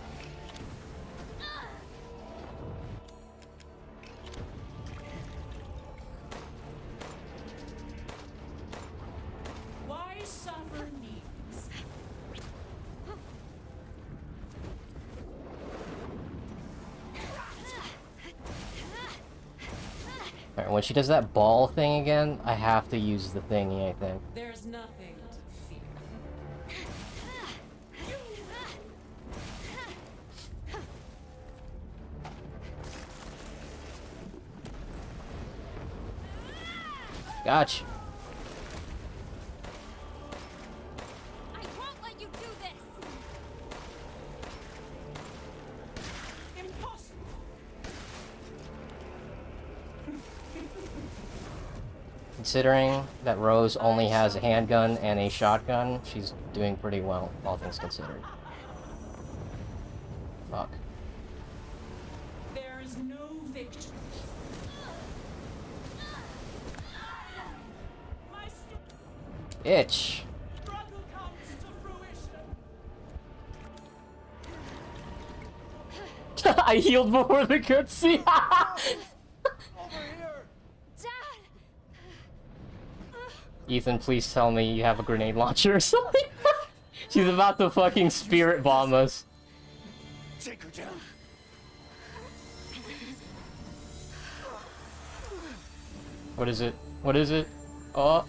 Why suffer needs? Alright, when she does that ball thing again, I have to use the thingy, I think. There's nothing to fear. Gotcha. I won't let you do this. Impossible. Considering that Rose only has a handgun and a shotgun, she's doing pretty well, all things considered. Fuck. There is no victory. My Itch. struggle comes to fruition. I healed before the cutscene. Dad! Ethan, please tell me you have a grenade launcher or something. She's about to fucking spirit bomb us. Take her down. What is it? What is it? Oh.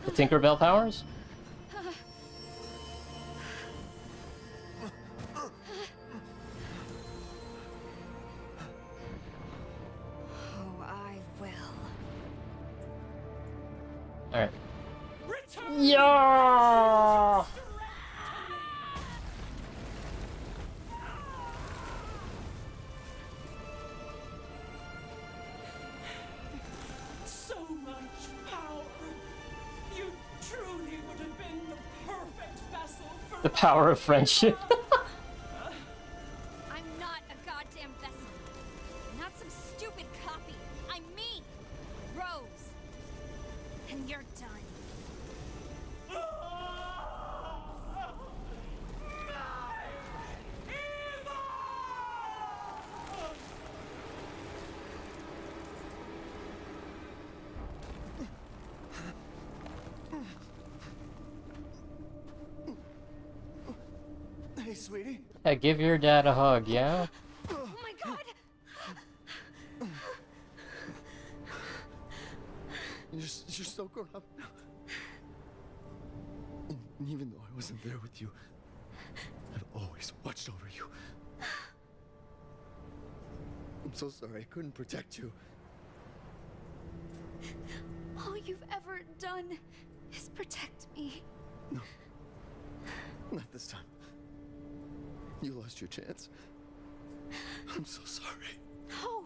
The Tinkerbell powers? Oh, I will. Alright. Return Yeah! so much power. You truly would have been the perfect vessel for The power of friendship. I'm not a goddamn vessel. I'm not some stupid copy. I'm me, Rose. And you're done. Hey, sweetie. Yeah, give your dad a hug, yeah? Oh my god! You're so grown up now. And even though I wasn't there with you, I've always watched over you. I'm so sorry I couldn't protect you. All you've ever done is protect me. No. Not this time. You lost your chance. I'm so sorry. No!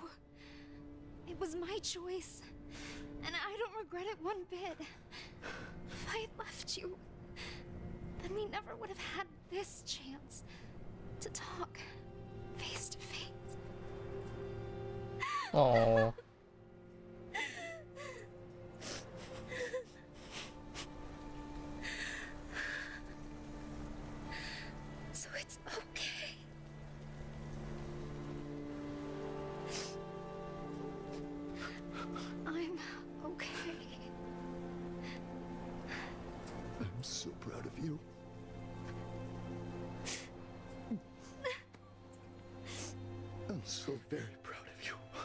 It was my choice. And I don't regret it one bit. If I had left you, then we never would have had this chance to talk face to face. Oh. So it's okay. I'm okay. I'm so proud of you. I'm so very proud of you. I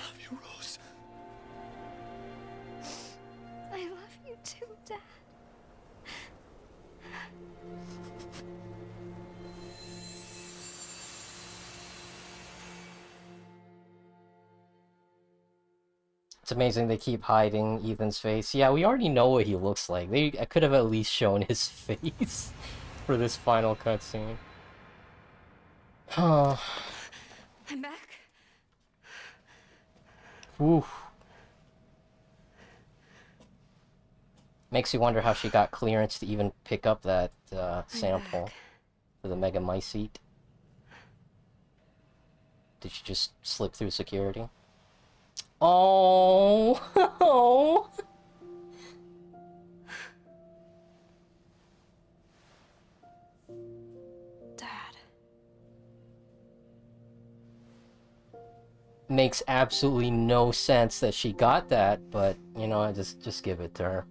love you, Rose. I love you too, Dad. It's amazing they keep hiding Ethan's face. Yeah, we already know what he looks like. They could have at least shown his face for this final cutscene. Oh. I'm back. Oof. Makes you wonder how she got clearance to even pick up that sample for the Megamycete. Did she just slip through security? Oh, oh. Dad. Makes absolutely no sense that she got that, but you know, I just give it to her.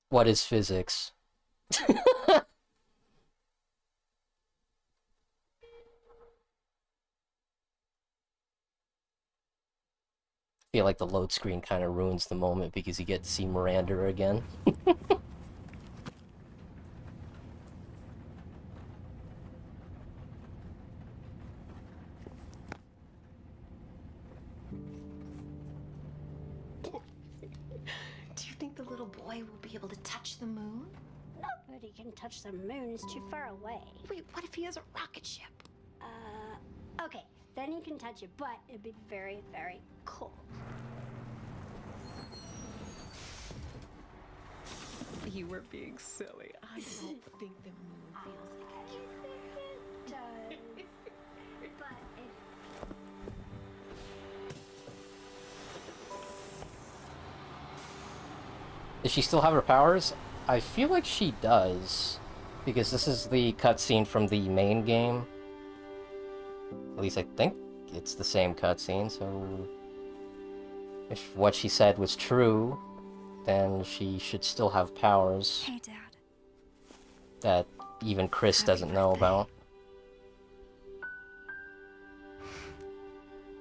What is physics? I feel like the load screen kind of ruins the moment because you get to see Miranda again. Do you think the little boy will be able to touch the moon? Nobody can touch the moon. It's too far away. Wait, what if he has a rocket ship? Okay, then you can touch it, but it'd be very, very cold. You were being silly. I don't think the moon feels like you. It does. But if Does she still have her powers? I feel like she does. Because this is the cutscene from the main game. At least I think it's the same cutscene, so... If what she said was true, then she should still have powers Hey, Dad. that even Chris Happy doesn't know birthday. about.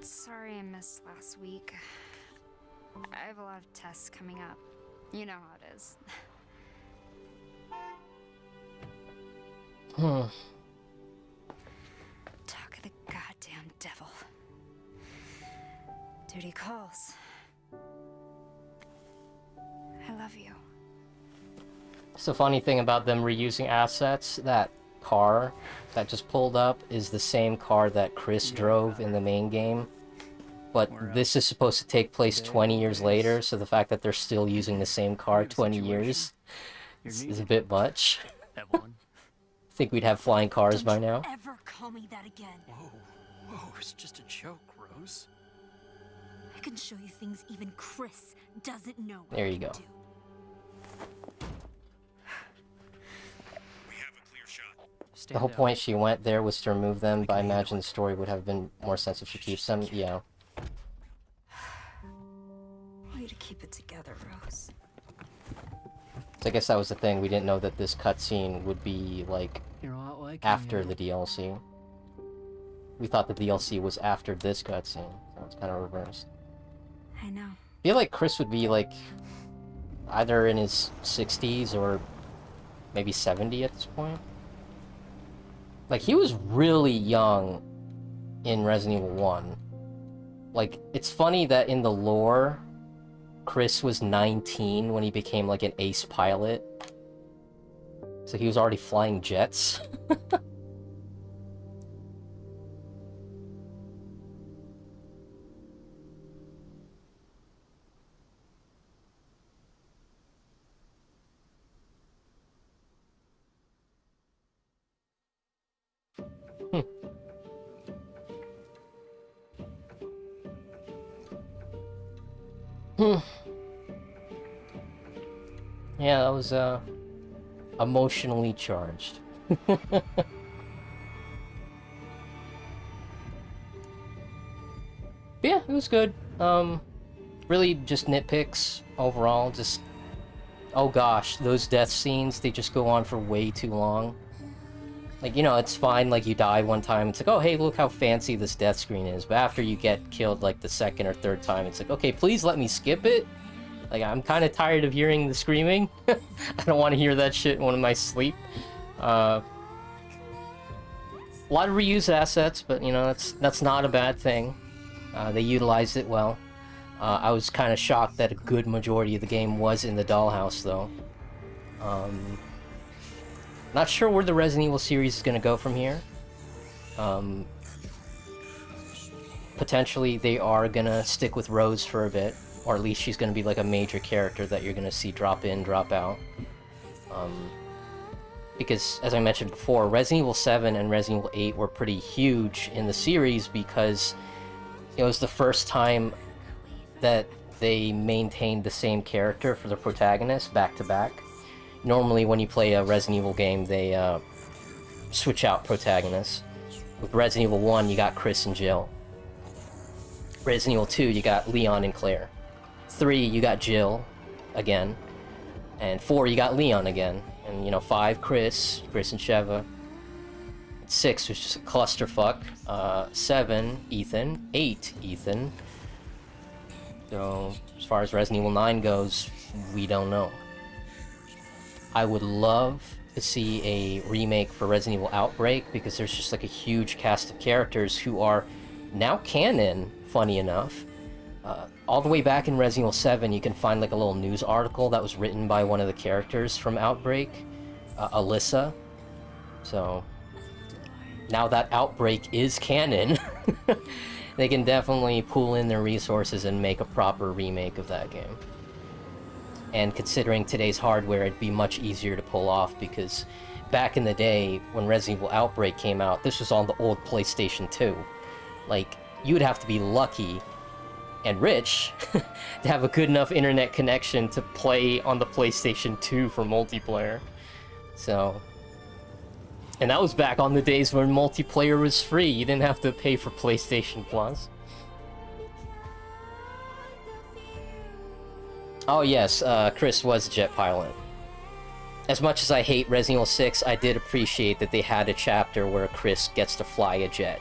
Sorry I missed last week. I have a lot of tests coming up. You know how it is. Talk of the goddamn devil. Duty calls. I love you. It's the funny thing about them reusing assets, that car that just pulled up is the same car that Chris drove in the main game. But this is supposed to take place 20 years later, so the fact that they're still using the same car 20 years is a bit much. Evelyn. I think we'd have flying cars by now. Ever call me that again. Whoa, it's just a joke, Rose. I can show you things even Chris doesn't know. There you what go. to do. Stand The whole down. point she went there was to remove them, but I imagine the story would have been more sense if she keeps them. Yeah. I want you to keep it together, Rose. So I guess that was the thing. We didn't know that this cutscene would be, like, You're a lot like after me, the DLC. We thought the DLC was after this cutscene, so it's kind of reversed. I know. I feel like Chris would be, like, either in his 60s or maybe 70 at this point. Like, he was really young in Resident Evil 1. Like, it's funny that in the lore, Chris was 19 when he became, like, an ace pilot. So he was already flying jets. Yeah, that was, emotionally charged. But yeah, it was good. Really just nitpicks overall. Just, oh gosh, those death scenes, they just go on for way too long. Like, you know, it's fine, like, you die one time, it's like, oh, hey, look how fancy this death screen is. But after you get killed, like, the second or third time, it's like, okay, please let me skip it. Like, I'm kind of tired of hearing the screaming. I don't want to hear that shit when I'm in my sleep. A lot of reused assets, but, you know, that's not a bad thing. They utilized it well. I was kind of shocked that a good majority of the game was in the dollhouse, though. Not sure where the Resident Evil series is going to go from here. Potentially, they are going to stick with Rose for a bit. Or at least she's going to be like a major character that you're going to see drop in, drop out. Because, as I mentioned before, Resident Evil 7 and Resident Evil 8 were pretty huge in the series because it was the first time that they maintained the same character for the protagonist back-to-back. Normally, when you play a Resident Evil game, they switch out protagonists. With Resident Evil 1, you got Chris and Jill. Resident Evil 2, you got Leon and Claire. 3, you got Jill again. And 4, you got Leon again. And, you know, 5, Chris and Sheva. 6 was just a clusterfuck. 7, Ethan. 8, Ethan. So, as far as Resident Evil 9 goes, we don't know. I would love to see a remake for Resident Evil Outbreak because there's just like a huge cast of characters who are now canon, funny enough. All the way back in Resident Evil 7, you can find like a little news article that was written by one of the characters from Outbreak, Alyssa. So, now that Outbreak is canon, they can definitely pool in their resources and make a proper remake of that game. And considering today's hardware, it'd be much easier to pull off, because back in the day, when Resident Evil Outbreak came out, this was on the old PlayStation 2. Like, you would have to be lucky and rich to have a good enough internet connection to play on the PlayStation 2 for multiplayer. So... And that was back on the days when multiplayer was free. You didn't have to pay for PlayStation Plus. Oh yes, Chris was a jet pilot. As much as I hate Resident Evil 6, I did appreciate that they had a chapter where Chris gets to fly a jet.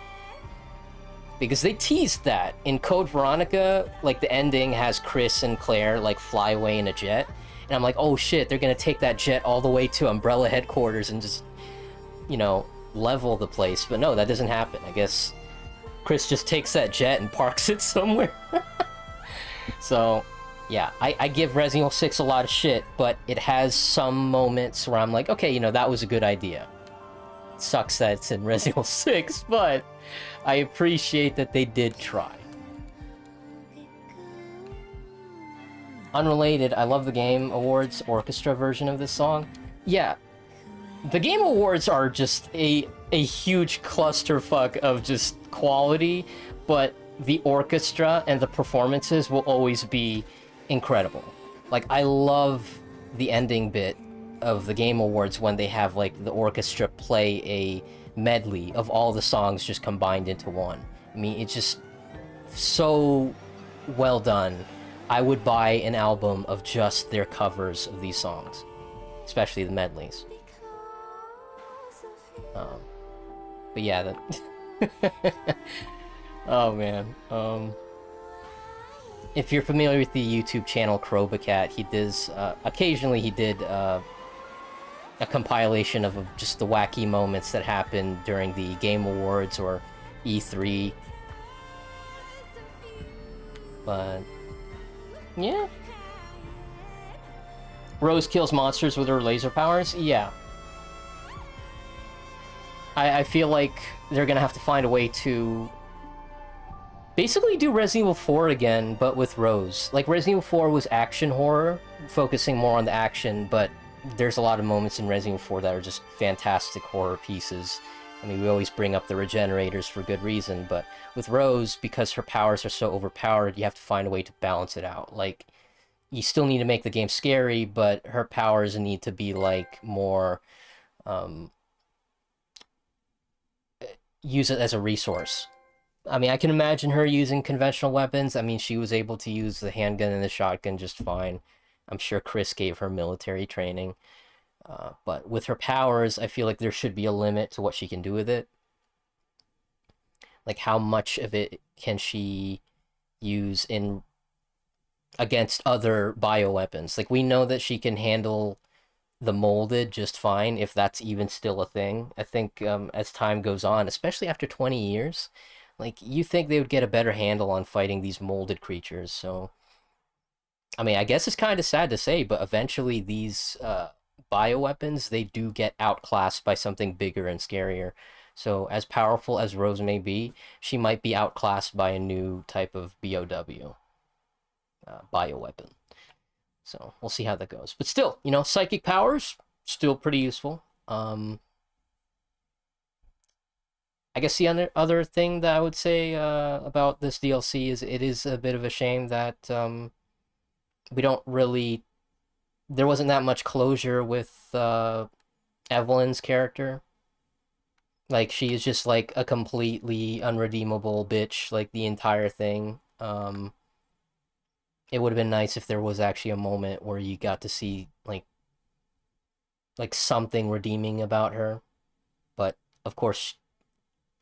Because they teased that. In Code Veronica, like, the ending has Chris and Claire, like, fly away in a jet. And I'm like, oh shit, they're gonna take that jet all the way to Umbrella headquarters and just, you know, level the place. But no, that doesn't happen. I guess Chris just takes that jet and parks it somewhere. So, yeah, I give Resident Evil 6 a lot of shit, but it has some moments where I'm like, okay, you know, that was a good idea. It sucks that it's in Resident Evil 6, but I appreciate that they did try. Unrelated, I love the Game Awards orchestra version of this song. Yeah, the Game Awards are just a huge clusterfuck of just quality, but the orchestra and the performances will always be incredible. Like, I love the ending bit of the Game Awards when they have, like, the orchestra play a medley of all the songs just combined into one. I mean, it's just so well done. I would buy an album of just their covers of these songs, especially the medleys. But yeah, oh man. If you're familiar with the YouTube channel Crobacat, he does occasionally he did a compilation of just the wacky moments that happened during the Game Awards or E3. But yeah. Rose kills monsters with her laser powers? Yeah. I feel like they're gonna have to find a way to basically do Resident Evil 4 again, but with Rose. Like, Resident Evil 4 was action horror, focusing more on the action, but there's a lot of moments in Resident Evil 4 that are just fantastic horror pieces. I mean, we always bring up the regenerators for good reason, but with Rose, because her powers are so overpowered, you have to find a way to balance it out. Like, you still need to make the game scary, but her powers need to be, like, more, use it as a resource. I mean, I can imagine her using conventional weapons. I mean, she was able to use the handgun and the shotgun just fine. I'm sure Chris gave her military training. But with her powers, I feel like there should be a limit to what she can do with it. Like, how much of it can she use in against other bioweapons? Like, we know that she can handle the molded just fine, if that's even still a thing. I think as time goes on, especially after 20 years, like, you think they would get a better handle on fighting these molded creatures. So, I mean, I guess it's kind of sad to say, but eventually these bioweapons, they do get outclassed by something bigger and scarier. So, as powerful as Rose may be, she might be outclassed by a new type of BOW, bioweapon. So, we'll see how that goes. But still, you know, psychic powers, still pretty useful. I guess the other thing that I would say about this DLC is it is a bit of a shame that we don't really... There wasn't that much closure with Evelyn's character. Like, she is just, like, a completely unredeemable bitch, like, the entire thing. It would have been nice if there was actually a moment where you got to see, like something redeeming about her. But, of course,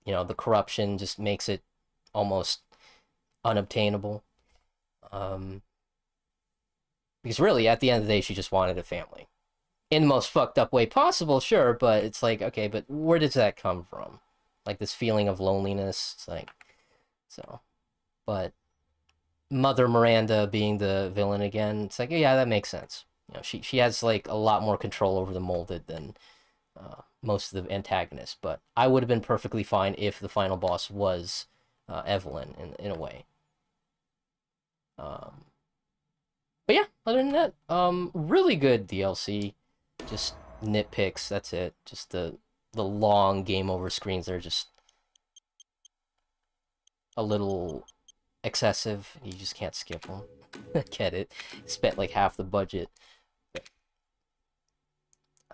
you know, the corruption just makes it almost unobtainable. Because really, at the end of the day, she just wanted a family. In the most fucked up way possible, sure, but it's like, okay, but where does that come from? Like, this feeling of loneliness, it's like, so, but Mother Miranda being the villain again, it's like, yeah, that makes sense. You know, she has, like, a lot more control over the molded than most of the antagonists, but I would have been perfectly fine if the final boss was Evelyn in a way. But yeah, Other than that, really good DLC. Just nitpicks, that's it. Just the long game over screens are just a little excessive. You just can't skip them. Get it. Spent like half the budget.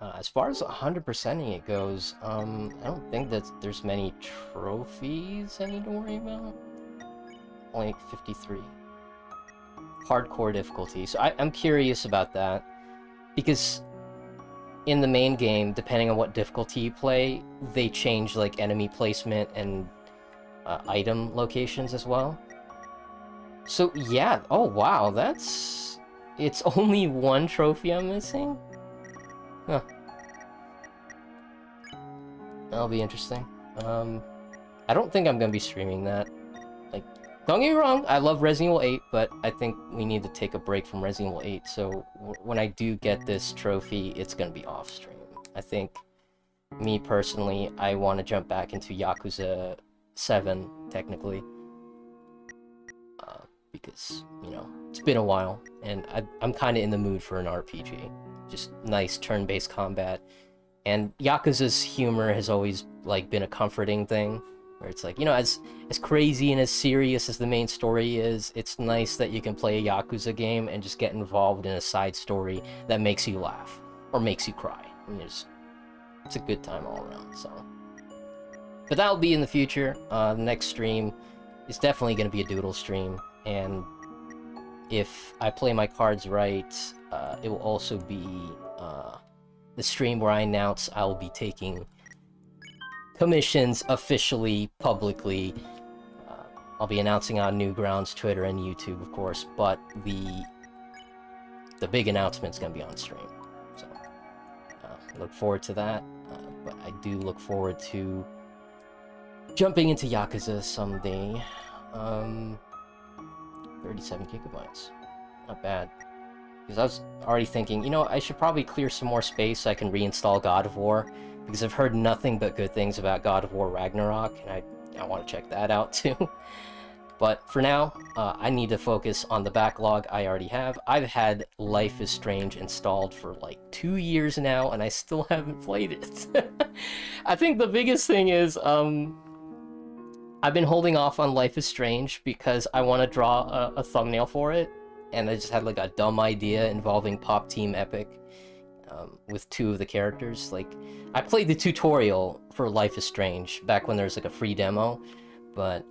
As far as 100%ing it goes, I don't think that there's many trophies I need to worry about. Only 53. Hardcore difficulty. So I'm curious about that. Because in the main game, depending on what difficulty you play, they change like enemy placement and item locations as well. So yeah, oh wow, that's... It's only one trophy I'm missing? Huh. That'll be interesting. I don't think I'm gonna be streaming that. Like, don't get me wrong, I love Resident Evil 8, but I think we need to take a break from Resident Evil 8, so when I do get this trophy, it's gonna be off stream. I think, me personally, I want to jump back into Yakuza 7, technically. Because, you know, it's been a while, and I'm kind of in the mood for an RPG. Just nice turn-based combat. And Yakuza's humor has always, like, been a comforting thing. Where it's like, you know, as crazy and as serious as the main story is, it's nice that you can play a Yakuza game and just get involved in a side story that makes you laugh. Or makes you cry. And it's a good time all around, so... But that'll be in the future. The next stream is definitely going to be a doodle stream. And if I play my cards right, it will also be the stream where I announce I'll be taking commissions officially, publicly. I'll be announcing on Newgrounds, Twitter, and YouTube, of course, but the big announcement's going to be on stream. So, look forward to that, but I do look forward to jumping into Yakuza someday. 37 gigabytes. Not bad. Because I was already thinking, you know, I should probably clear some more space so I can reinstall God of War. Because I've heard nothing but good things about God of War Ragnarok, and I want to check that out too. But for now, I need to focus on the backlog I already have. I've had Life is Strange installed for like 2 years now, and I still haven't played it. I think the biggest thing is, I've been holding off on Life is Strange because I want to draw a thumbnail for it, and I just had like a dumb idea involving Pop Team Epic with 2 of the characters. Like, I played the tutorial for Life is Strange back when there was like a free demo, but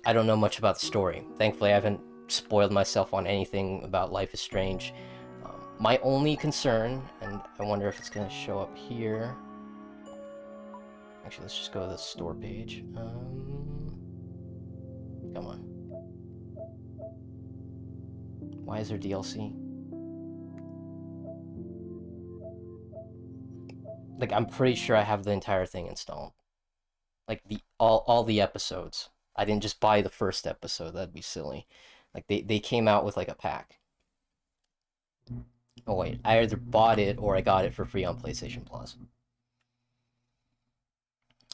I don't know much about the story. Thankfully, I haven't spoiled myself on anything about Life is Strange. My only concern, and I wonder if it's going to show up here... Actually, let's just go to the store page. Come on. Why is there DLC? Like, I'm pretty sure I have the entire thing installed. Like, all the episodes. I didn't just buy the first episode, that'd be silly. Like, they came out with, like, a pack. Oh, wait. I either bought it or I got it for free on PlayStation Plus.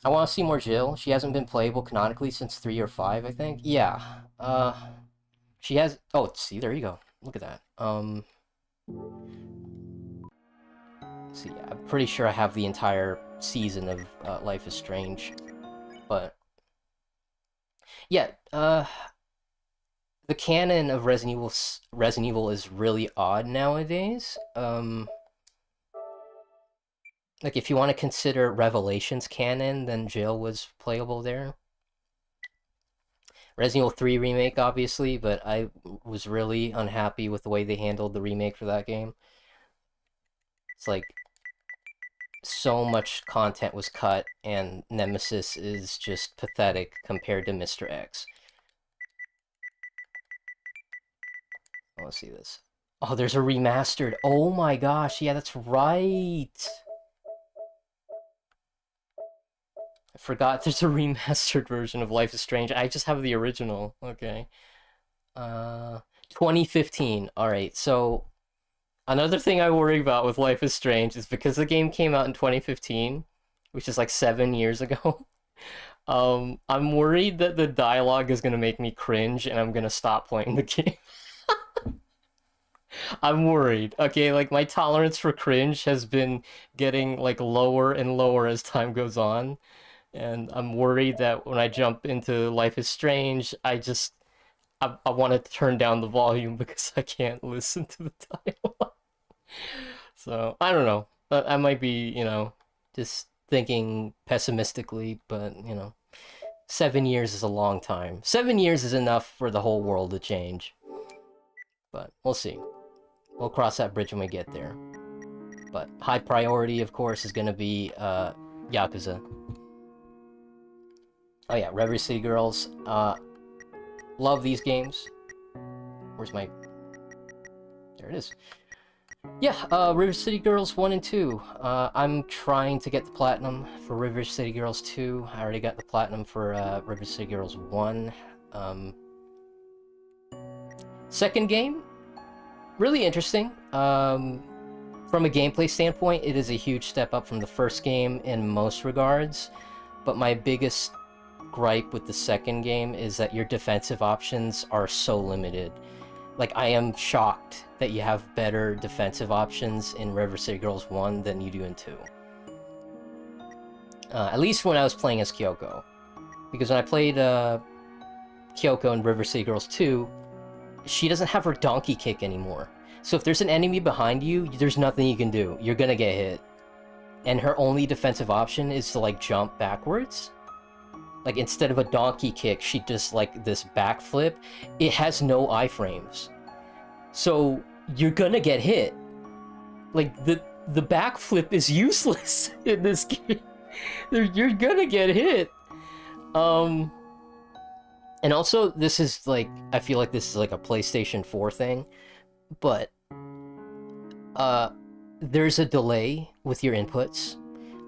I want to see more Jill. She hasn't been playable canonically since 3 or 5, I think. Yeah. She has... Oh, see, there you go. Look at that. See, I'm pretty sure I have the entire season of Life is Strange. But... Yeah, the canon of Resident Evil is really odd nowadays. Like, if you want to consider Revelations canon, then Jill was playable there. Resident Evil 3 remake, obviously, but I was really unhappy with the way they handled the remake for that game. It's like, so much content was cut, and Nemesis is just pathetic compared to Mr. X. Oh, let's see this. Oh, there's a remastered. Oh my gosh, yeah, that's right. I forgot there's a remastered version of Life is Strange. I just have the original. Okay. 2015. Alright, so another thing I worry about with Life is Strange is because the game came out in 2015, which is like 7 years ago. I'm worried that the dialogue is going to make me cringe and I'm going to stop playing the game. I'm worried. Okay, like my tolerance for cringe has been getting like lower and lower as time goes on, and I'm worried that when I jump into Life is Strange, I want to turn down the volume because I can't listen to the dialogue. So I don't know. I might be, just thinking pessimistically, but 7 years is a long time. 7 years is enough for the whole world to change. But we'll see. We'll cross that bridge when we get there. But high priority, of course, is going to be Yakuza. Oh yeah, River City Girls. Love these games. Where's my... There it is. Yeah, River City Girls 1 and 2. I'm trying to get the platinum for River City Girls 2. I already got the platinum for River City Girls 1. Second game, really interesting. From a gameplay standpoint, it is a huge step up from the first game in most regards. But my biggest gripe with the second game is that your defensive options are so limited. Like, I am shocked that you have better defensive options in River City Girls 1 than you do in 2. At least when I was playing as Kyoko. Because when I played Kyoko in River City Girls 2, she doesn't have her donkey kick anymore. So if there's an enemy behind you, there's nothing you can do. You're gonna get hit. And her only defensive option is to, like, jump backwards. Like, instead of a donkey kick, she does, like, this backflip. It has no iframes. So, you're gonna get hit. Like, the backflip is useless in this game. You're gonna get hit. And also, this is, like, I feel like this is, like, a PlayStation 4 thing. But, there's a delay with your inputs.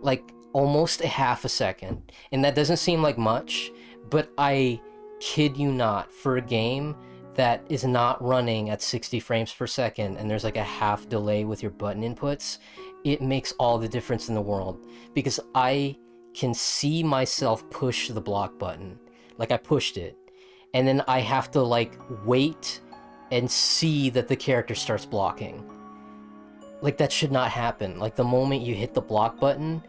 Like, almost a half a second, and that doesn't seem like much, but I kid you not, for a game that is not running at 60 frames per second and there's like a half delay with your button inputs, it makes all the difference in the world, because I can see myself push the block button. Like, I pushed it, and then I have to, like, wait and see that the character starts blocking. Like, that should not happen. Like, the moment you hit the block button,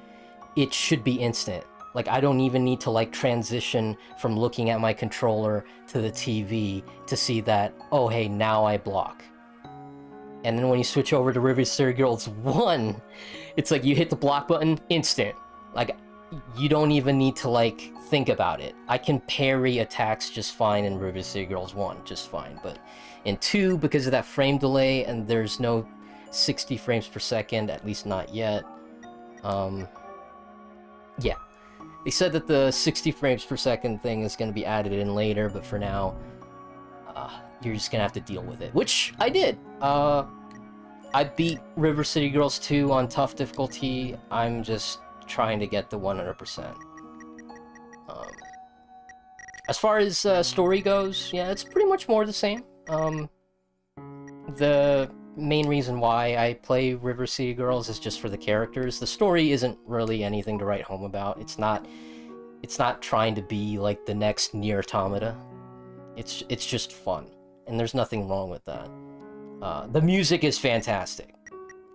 it should be instant. Like, I don't even need to, like, transition from looking at my controller to the TV to see that, oh, hey, now I block. And then when you switch over to River City Girls 1, it's like you hit the block button, instant. Like, you don't even need to, like, think about it. I can parry attacks just fine in River City Girls 1, just fine. But in 2, because of that frame delay, and there's no 60 frames per second, at least not yet, yeah. They said that the 60 frames per second thing is going to be added in later, but for now, you're just going to have to deal with it. Which I did. I beat River City Girls 2 on tough difficulty. I'm just trying to get the 100%. As far as story goes, yeah, it's pretty much more the same. The main reason why I play River City Girls is just for the characters. The story isn't really anything to write home about. It's not trying to be like the next Nier Automata. It's just fun, and there's nothing wrong with that. The music is fantastic.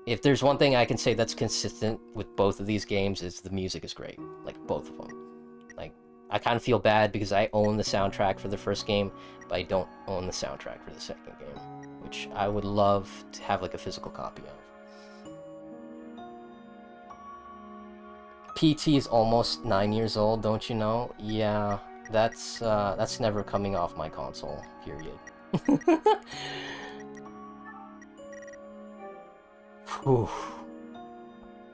If there's one thing I can say that's consistent with both of these games, is the music is great. Like, both of them. Like, I kind of feel bad because I own the soundtrack for the first game, but I don't own the soundtrack for the second game, which I would love to have, like, a physical copy of. PT is almost 9 years old, don't you know? Yeah, that's never coming off my console, period. Whew.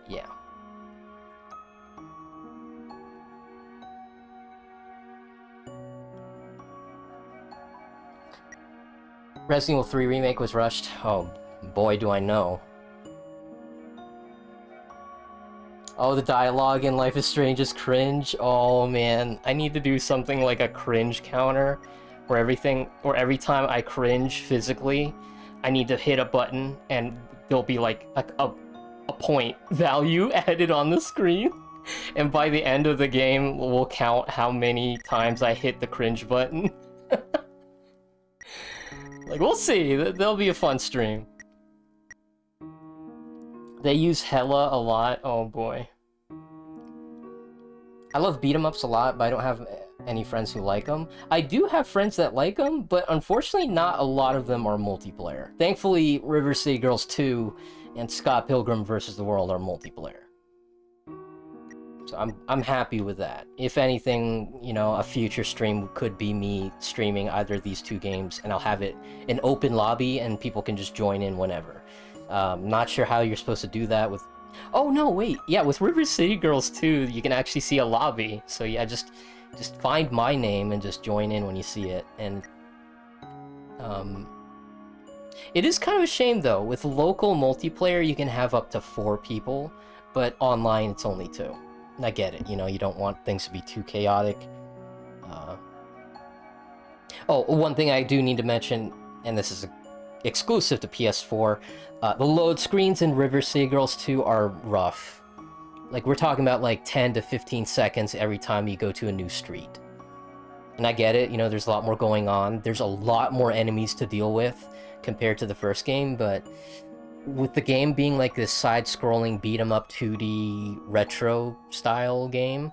Yeah. Resident Evil 3 Remake was rushed. Oh, boy, do I know. Oh, the dialogue in Life is Strange is cringe. Oh, man. I need to do something like a cringe counter, where every time I cringe physically, I need to hit a button, and there'll be, like, a point value added on the screen. And by the end of the game, we'll count how many times I hit the cringe button. Like, we'll see. That'll be a fun stream. They use Hella a lot. Oh boy. I love beat 'em ups a lot, but I don't have any friends who like them. I do have friends that like them, but unfortunately not a lot of them are multiplayer. Thankfully, River City Girls 2 and Scott Pilgrim vs. the World are multiplayer. So I'm happy with that. If anything, you know, a future stream could be me streaming either of these two games, and I'll have it an open lobby and people can just join in whenever. Not sure how you're supposed to do that with... Oh no, wait, yeah, with River City Girls 2, you can actually see a lobby. So yeah, just find my name and just join in when you see it. And it is kind of a shame though. With local multiplayer, you can have up to 4 people, but online it's only 2. And I get it, you know, you don't want things to be too chaotic. Oh, one thing I do need to mention, and this is exclusive to PS4, the load screens in River City Girls 2 are rough. Like, we're talking about like 10 to 15 seconds every time you go to a new street. And I get it, you know, there's a lot more going on. There's a lot more enemies to deal with compared to the first game, but with the game being like this side-scrolling beat-em-up 2D retro-style game,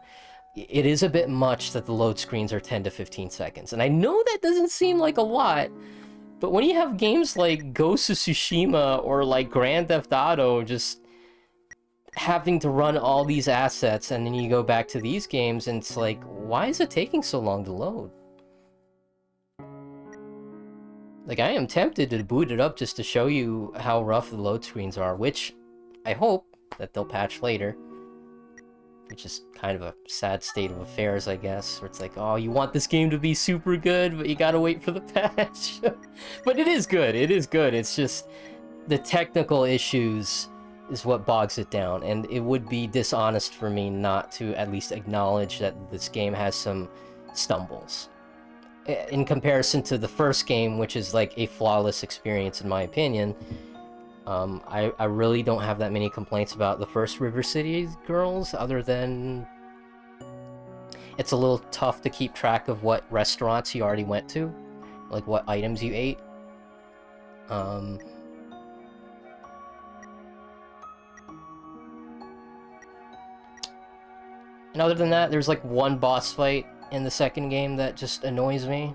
it is a bit much that the load screens are 10 to 15 seconds. And I know that doesn't seem like a lot, but when you have games like Ghost of Tsushima or like Grand Theft Auto just having to run all these assets, and then you go back to these games and it's like, why is it taking so long to load? Like, I am tempted to boot it up just to show you how rough the load screens are, which I hope that they'll patch later. Which is kind of a sad state of affairs, I guess, where it's like, oh, you want this game to be super good, but you gotta wait for the patch. But it is good, it is good, it's just the technical issues is what bogs it down, and it would be dishonest for me not to at least acknowledge that this game has some stumbles. In comparison to the first game, which is like a flawless experience in my opinion, I really don't have that many complaints about the first River City Girls, other than it's a little tough to keep track of what restaurants you already went to, like what items you ate. And other than that, there's like one boss fight in the second game that just annoys me.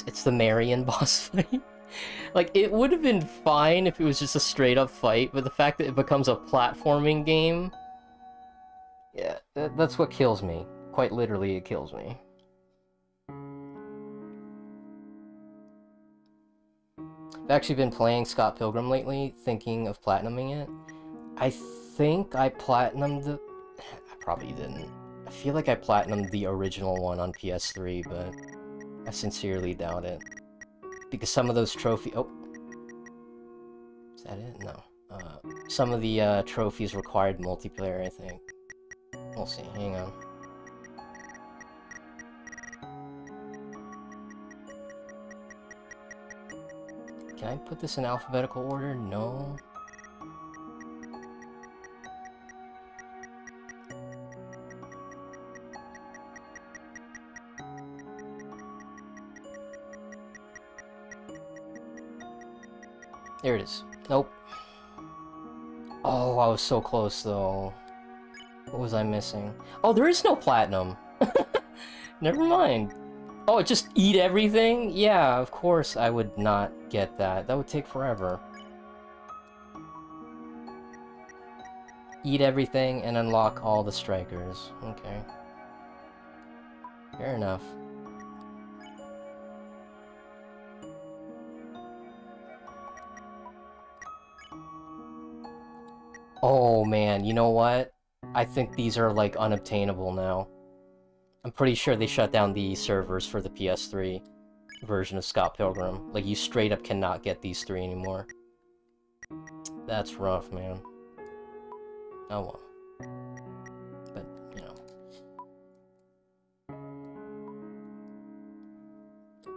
It's the Marion boss fight. Like, it would have been fine if it was just a straight-up fight, but the fact that it becomes a platforming game... Yeah, that's what kills me. Quite literally, it kills me. I've actually been playing Scott Pilgrim lately, thinking of platinuming it. I think I platinumed the... I probably didn't. I feel like I platinumed the original one on PS3, but I sincerely doubt it. Because some of those trophies... Oh. Is that it? No. Some of the trophies required multiplayer, I think. We'll see. Hang on. Can I put this in alphabetical order? No. There it is. Nope. Oh, I was so close, though. What was I missing? Oh, there is no platinum! Never mind. Oh, just eat everything? Yeah, of course I would not get that. That would take forever. Eat everything and unlock all the strikers. Okay. Fair enough. Oh man, you know what? I think these are like unobtainable now. I'm pretty sure they shut down the servers for the PS3 version of Scott Pilgrim. Like, you straight up cannot get these 3 anymore. That's rough, man. Oh well. But, you know.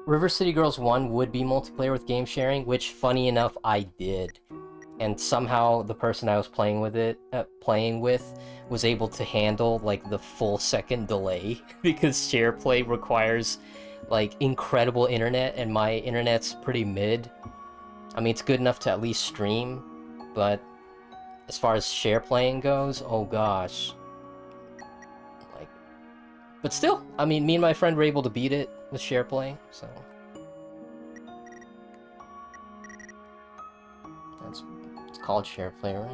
River City Girls 1 would be multiplayer with game sharing, which, funny enough, I did. And somehow the person I was playing with was able to handle like the full second delay because SharePlay requires like incredible internet, and my internet's pretty mid. I mean, it's good enough to at least stream, but as far as share playing goes, oh gosh. Like, but still, I mean, me and my friend were able to beat it with share playing, so it's called share play, right?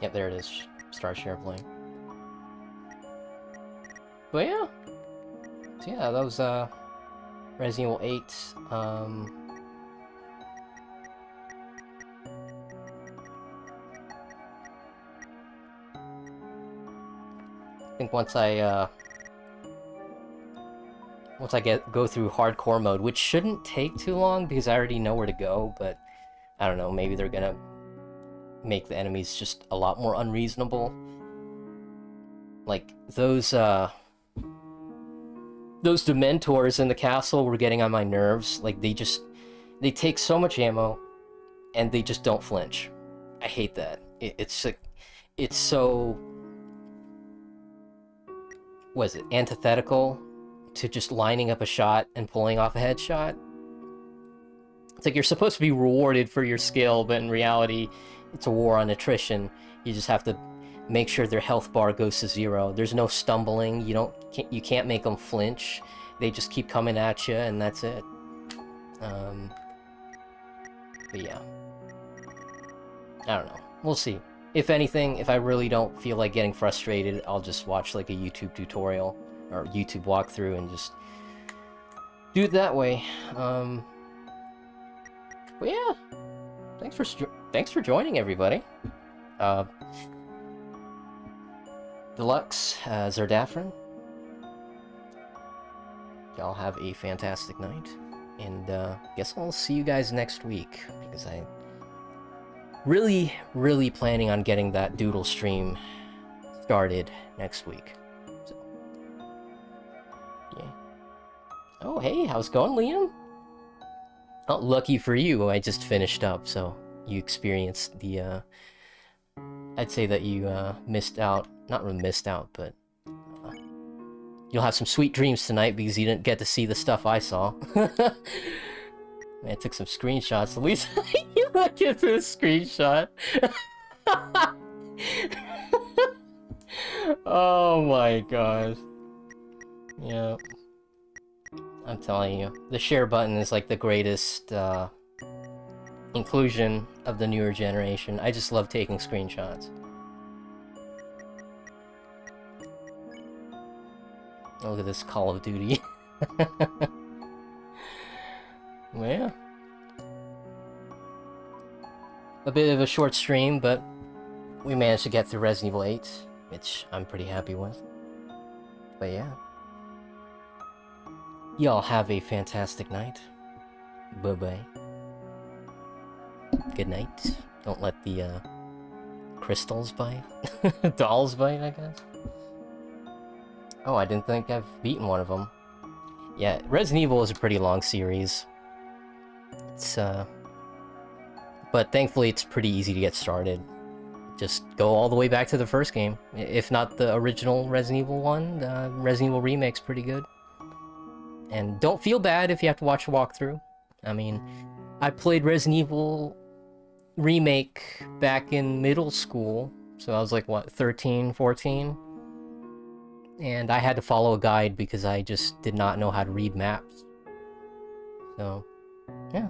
Yep, there it is. Start share playing. But yeah. So yeah, that was Resident Evil 8. I think once I go through hardcore mode, which shouldn't take too long because I already know where to go, but I don't know, maybe they're gonna make the enemies just a lot more unreasonable. Like those Dementors in the castle were getting on my nerves. Like they take so much ammo and they just don't flinch. I hate that. It's like, it's so, what is it, antithetical to just lining up a shot and pulling off a headshot. It's like you're supposed to be rewarded for your skill, but in reality, it's a war on attrition. You just have to make sure their health bar goes to 0. There's no stumbling. You can't make them flinch. They just keep coming at you, and that's it. But yeah, I don't know. We'll see. If anything, if I really don't feel like getting frustrated, I'll just watch like a YouTube tutorial or YouTube walkthrough and just do it that way. But yeah, thanks for joining, everybody. Deluxe, Zerdafran. Y'all have a fantastic night, and guess I'll see you guys next week, because I really planning on getting that Doodle stream started next week. So, yeah. Oh, hey, how's it going, Liam? Oh, lucky for you, I just finished up, so you experienced the, I'd say that you missed out, not really missed out, but you'll have some sweet dreams tonight because you didn't get to see the stuff I saw. Man, I took some screenshots. At least you look at this screenshot. Oh my gosh. Yeah. I'm telling you, the share button is like the greatest inclusion of the newer generation. I just love taking screenshots. Look at this Call of Duty. Well, yeah. A bit of a short stream, but we managed to get through Resident Evil 8, which I'm pretty happy with. But yeah. Y'all have a fantastic night. Bye-bye. Good night. Don't let the crystals bite. Dolls bite, I guess. Oh, I didn't think I've beaten one of them. Yeah, Resident Evil is a pretty long series. It's, but thankfully it's pretty easy to get started. Just go all the way back to the first game. If not the original Resident Evil 1, the Resident Evil Remake's pretty good. And don't feel bad if you have to watch a walkthrough. I mean, I played Resident Evil Remake back in middle school, so I was like, what, 13, 14? And I had to follow a guide because I just did not know how to read maps. So, yeah.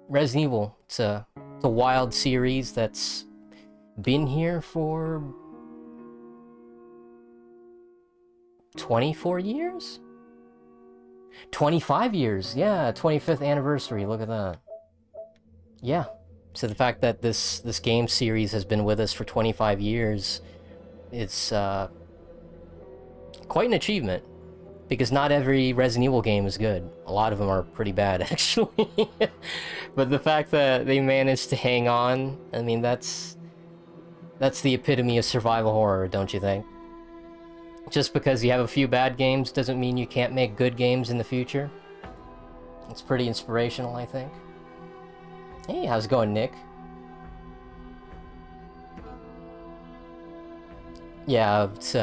Resident Evil, it's a wild series that's been here for 24 years? 25 years, yeah, 25th anniversary, look at that. Yeah, so the fact that this game series has been with us for 25 years, it's quite an achievement, because not every Resident Evil game is good. A lot of them are pretty bad, actually. But the fact that they managed to hang on, I mean, that's the epitome of survival horror, don't you think? Just because you have a few bad games doesn't mean you can't make good games in the future. It's pretty inspirational, I think. Hey, how's it going, Nick? Yeah, it's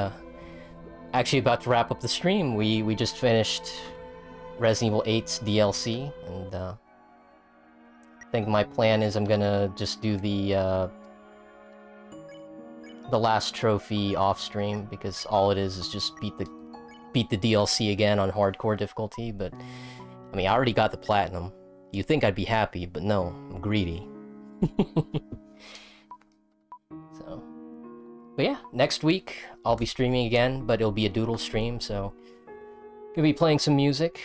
actually about to wrap up the stream. We just finished Resident Evil 8's DLC, and I think my plan is I'm gonna just do the last trophy off stream, because all it is just beat the DLC again on hardcore difficulty. But I mean, I already got the platinum. You'd think I'd be happy, but no, I'm greedy. So, but yeah, next week I'll be streaming again, but it'll be a doodle stream, so gonna be playing some music.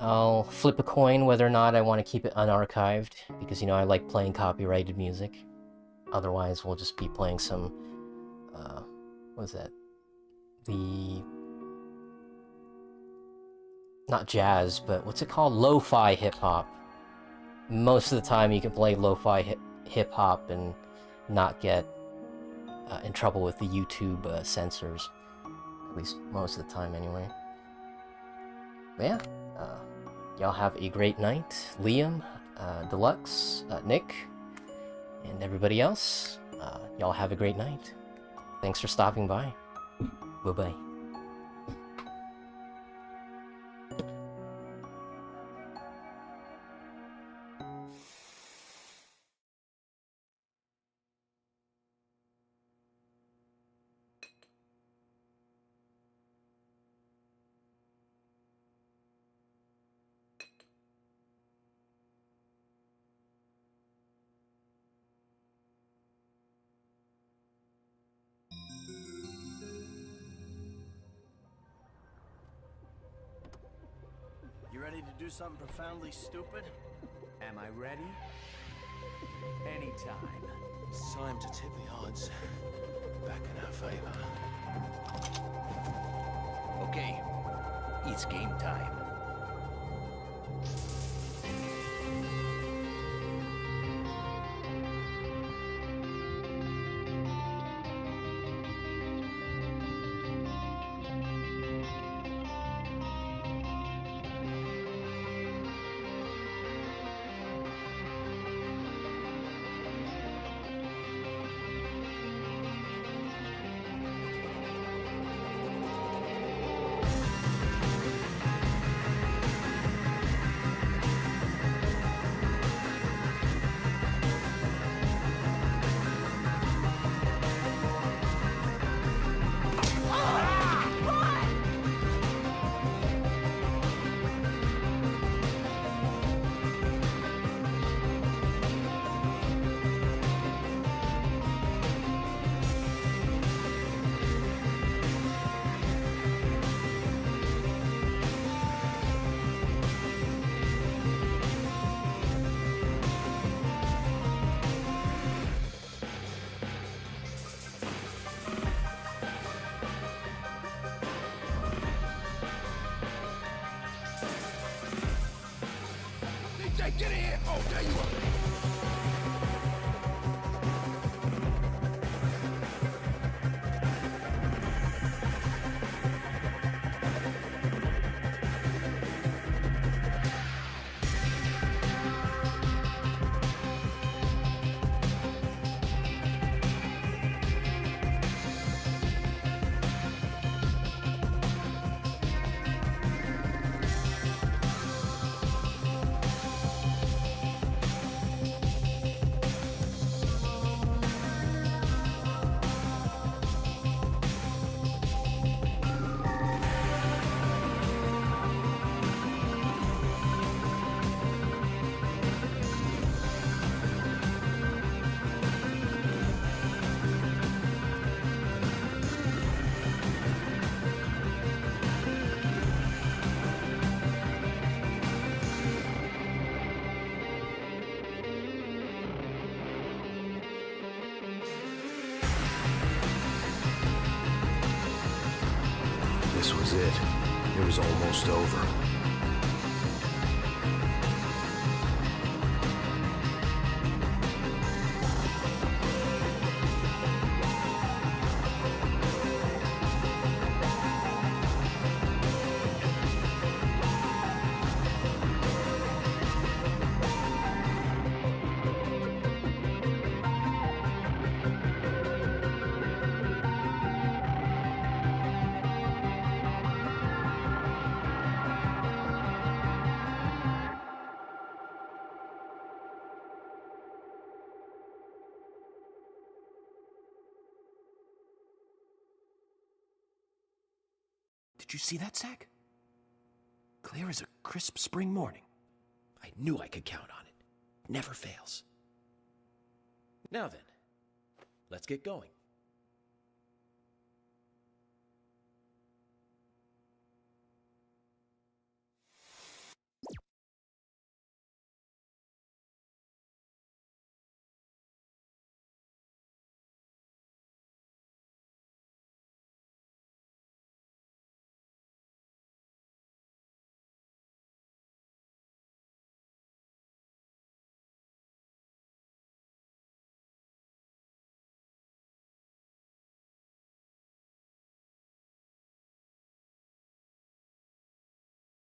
I'll flip a coin whether or not I want to keep it unarchived, because, you know, I like playing copyrighted music. Otherwise, we'll just be playing some, what is that? Not jazz, but what's it called? Lo-fi hip-hop. Most of the time you can play lo-fi hip-hop and not get in trouble with the YouTube censors. At least most of the time, anyway. But yeah, y'all have a great night. Liam, Deluxe, Nick, and everybody else, y'all have a great night. Thanks for stopping by. Bye-bye. You ready to do something profoundly stupid? Am I ready? Anytime. It's time to tip the odds back in our favor. Okay, it's game time. Get in here! Oh, there you are! This was it. It was almost over. Did you see that, Zack? Clear as a crisp spring morning. I knew I could count on it. Never fails. Now then, let's get going.